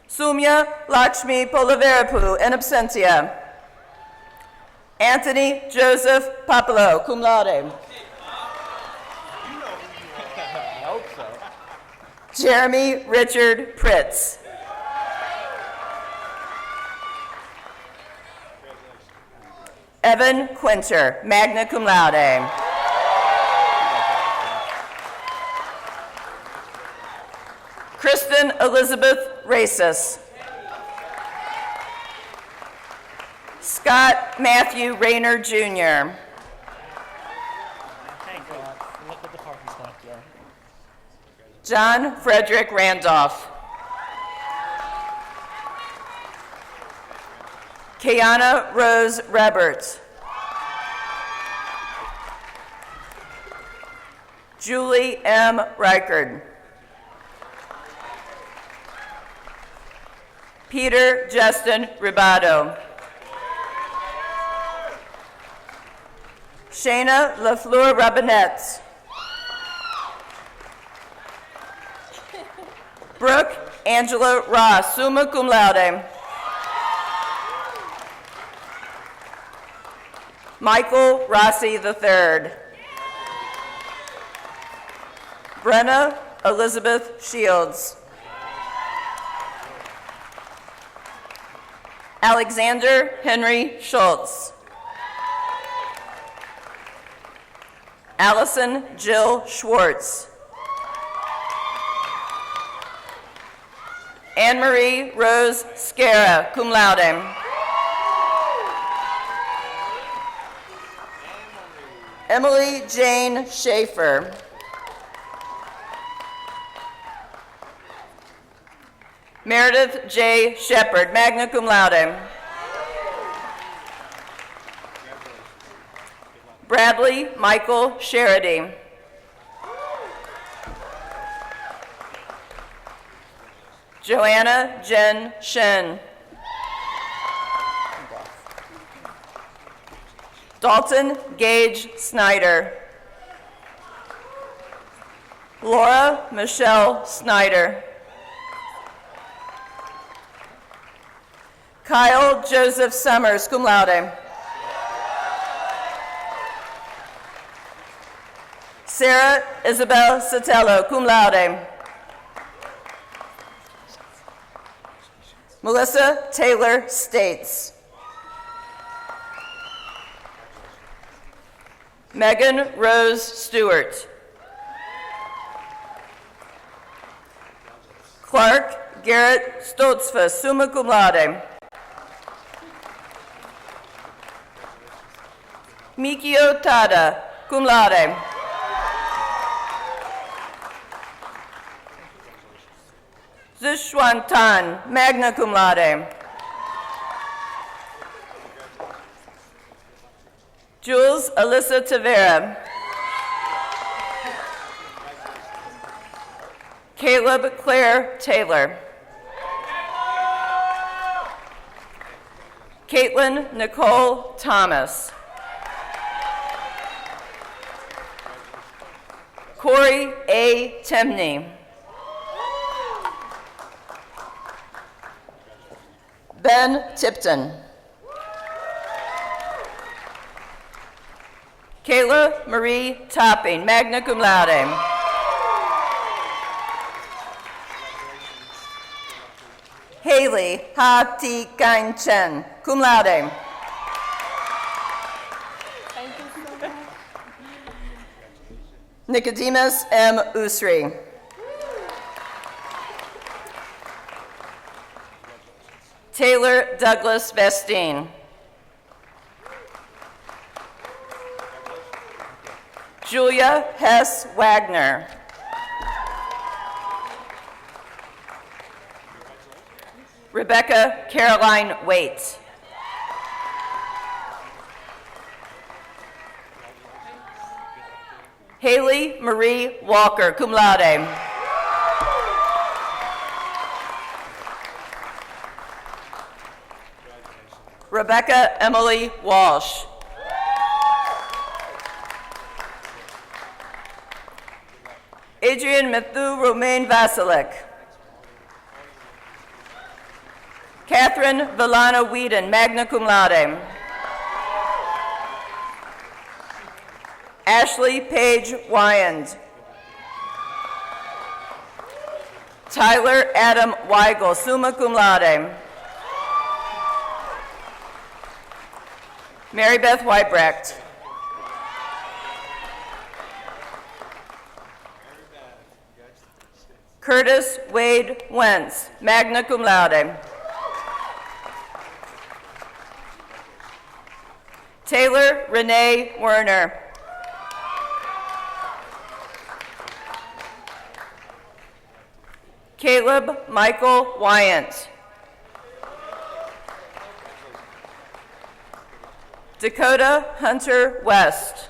Sumya Lakshmi Polaverapu, in absentia. Anthony Joseph Papalo, cum laude. Jeremy Richard Pritz. Evan Quinter, magna cum laude. Kristen Elizabeth Racis. Scott Matthew Rayner Jr. John Frederick Randolph. Kiana Rose Roberts. Julie M. Reichard. Peter Justin Ribado. Shayna LaFleur Robinette. Brooke Angela Ross, summa cum laude. Michael Rossi III. Brenna Elizabeth Shields. Alexander Henry Schultz. Allison Jill Schwartz. Anne-Marie Rose Scara, cum laude. Emily Jane Schaefer. Meredith J. Shepard, magna cum laude. Bradley Michael Sherady. Joanna Jen Shen. Dalton Gage Snyder. Laura Michelle Snyder. Kyle Joseph Summers, cum laude. Sarah Isabel Sotelo, cum laude. Melissa Taylor States. Megan Rose Stewart. Clark Garrett Stoltzfa, summa cum laude. Mikio Tada, cum laude. Zishuan Tan, magna cum laude. Jules Alyssa Tavera. Caleb Claire Taylor. Caitlin Nicole Thomas. Corey A. Temney. Ben Tipton. Kayla Marie Topping, magna cum laude. Haley Ha Ti Kain Chen, cum laude. Nicodemus M. Usri. Taylor Douglas Vestine. Julia Hess Wagner. Rebecca Caroline Waite. Haley Marie Walker, cum laude. Rebecca Emily Walsh. Adrian Matthew Romain Vasilik. Catherine Villana Whedon, magna cum laude. Ashley Paige Wyand. Tyler Adam Weigel, summa cum laude. Mary Beth Whitebrecht. Curtis Wade Wentz, magna cum laude. Taylor Renee Werner. Caleb Michael Wyant. Dakota Hunter West.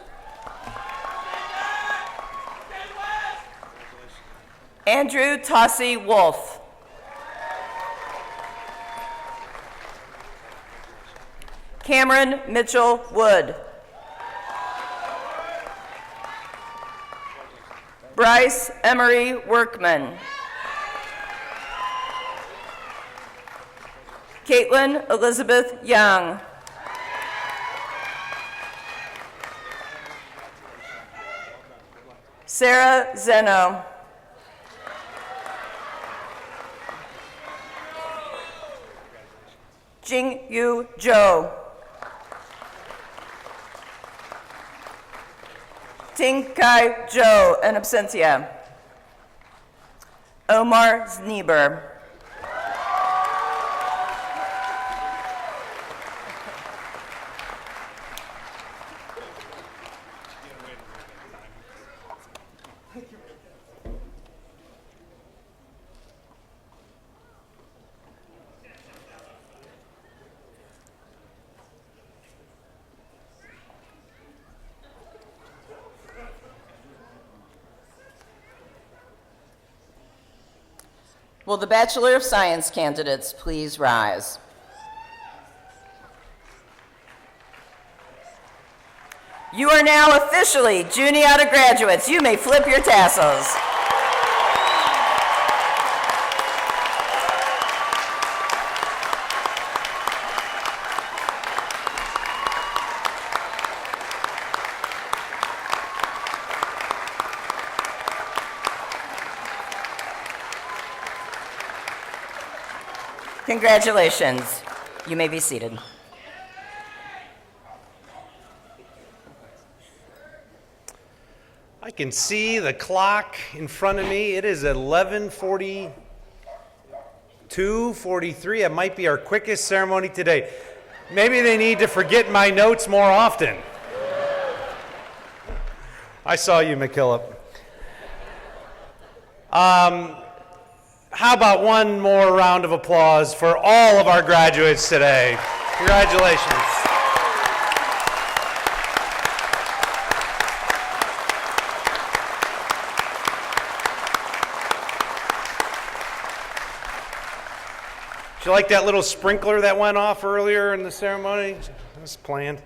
Andrew Tossie Wolf. Cameron Mitchell Wood. Bryce Emery Workman. Caitlin Elizabeth Young. Sarah Zeno. Jing Yu Zhou. Ting Kai Zhou, in absentia. Omar Znieber. Will the Bachelor of Science candidates please rise? You are now officially Juniata graduates. You may flip your tassels. Congratulations. You may be seated. I can see the clock in front of me. It is 11:42, 43. It might be our quickest ceremony today. Maybe they need to forget my notes more often. I saw you, McKillop. How about one more round of applause for all of our graduates today? Congratulations. Did you like that little sprinkler that went off earlier in the ceremony? It was planned.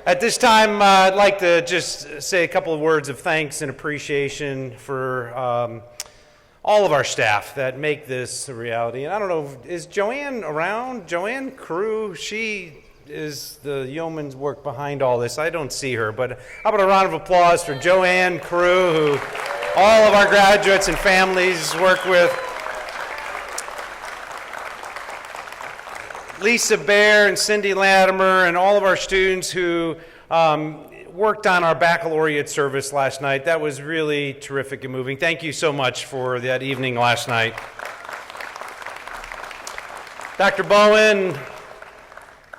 At this time, I'd like to just say a couple of words of thanks and appreciation for all of our staff that make this a reality. And I don't know, is Joanne around? Joanne Crew, she is the yeoman's work behind all this. I don't see her, but how about a round of applause for Joanne Crew, who all of our graduates and families work with. Lisa Bear and Cindy Latimer and all of our students who worked on our baccalaureate service last night. That was really terrific and moving. Thank you so much for that evening last night. Dr. Bowen,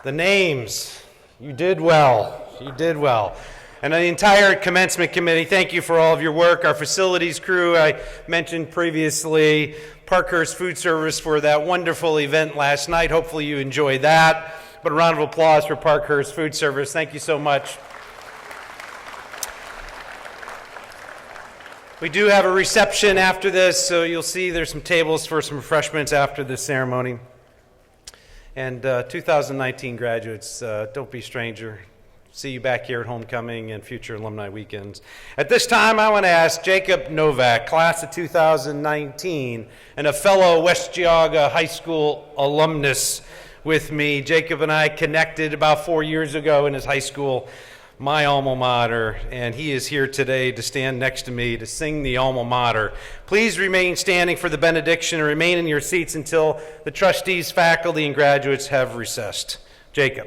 the names, you did well. You did well. And the entire commencement committee, thank you for all of your work. Our facilities crew, I mentioned previously, Parkhurst Food Service for that wonderful event last night. Hopefully you enjoyed that. But a round of applause for Parkhurst Food Service. Thank you so much. We do have a reception after this, so you'll see there's some tables for some refreshments after the ceremony. And 2019 graduates, don't be stranger. See you back here at homecoming and future alumni weekends. At this time, I want to ask Jacob Novak, class of 2019, and a fellow West Geauga High School alumnus with me. Jacob and I connected about 4 years ago in his high school, my alma mater, and he is here today to stand next to me to sing the alma mater. Please remain standing for the benediction and remain in your seats until the trustees, faculty, and graduates have recessed. Jacob.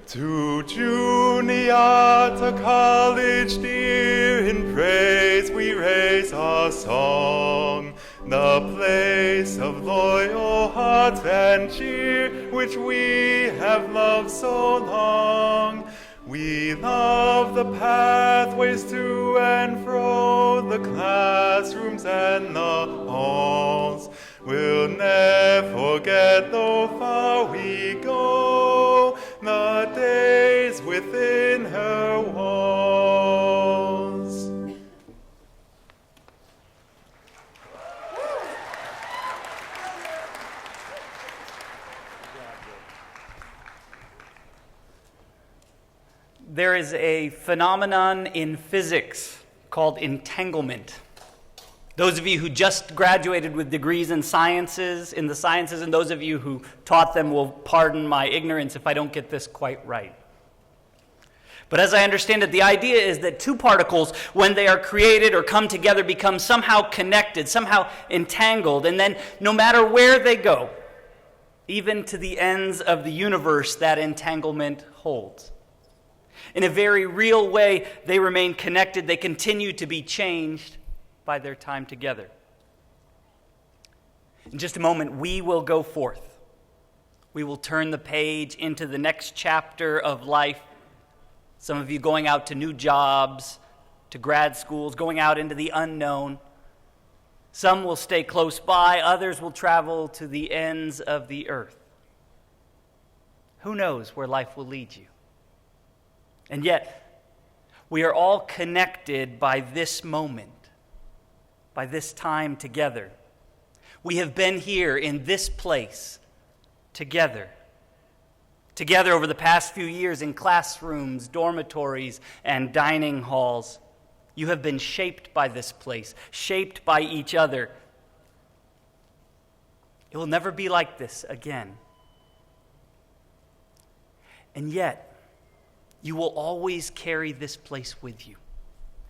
To Juniata College, dear, in praise we raise our song, the place of loyal hearts and cheer, which we have loved so long. We love the pathways to and fro, the classrooms and the halls. We'll never forget, though far we go, the days within her walls. There is a phenomenon in physics called entanglement. Those of you who just graduated with degrees in the sciences, and those of you who taught them will pardon my ignorance if I don't get this quite right. But as I understand it, the idea is that two particles, when they are created or come together, become somehow connected, somehow entangled, and then no matter where they go, even to the ends of the universe, that entanglement holds. In a very real way, they remain connected. They continue to be changed by their time together. In just a moment, we will go forth. We will turn the page into the next chapter of life. Some of you going out to new jobs, to grad schools, going out into the unknown. Some will stay close by, others will travel to the ends of the earth. Who knows where life will lead you? And yet, we are all connected by this moment, by this time together. We have been here in this place together over the past few years in classrooms, dormitories, and dining halls. You have been shaped by this place, shaped by each other. It will never be like this again. And yet, you will always carry this place with you.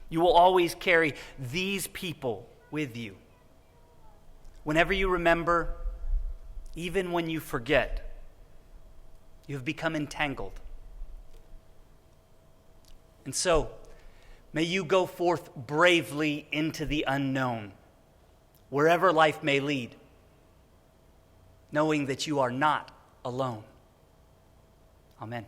You will always carry these people with you. Whenever you remember, even when you forget, you have become entangled. And so, may you go forth bravely into the unknown, wherever life may lead, knowing that you are not alone. Amen.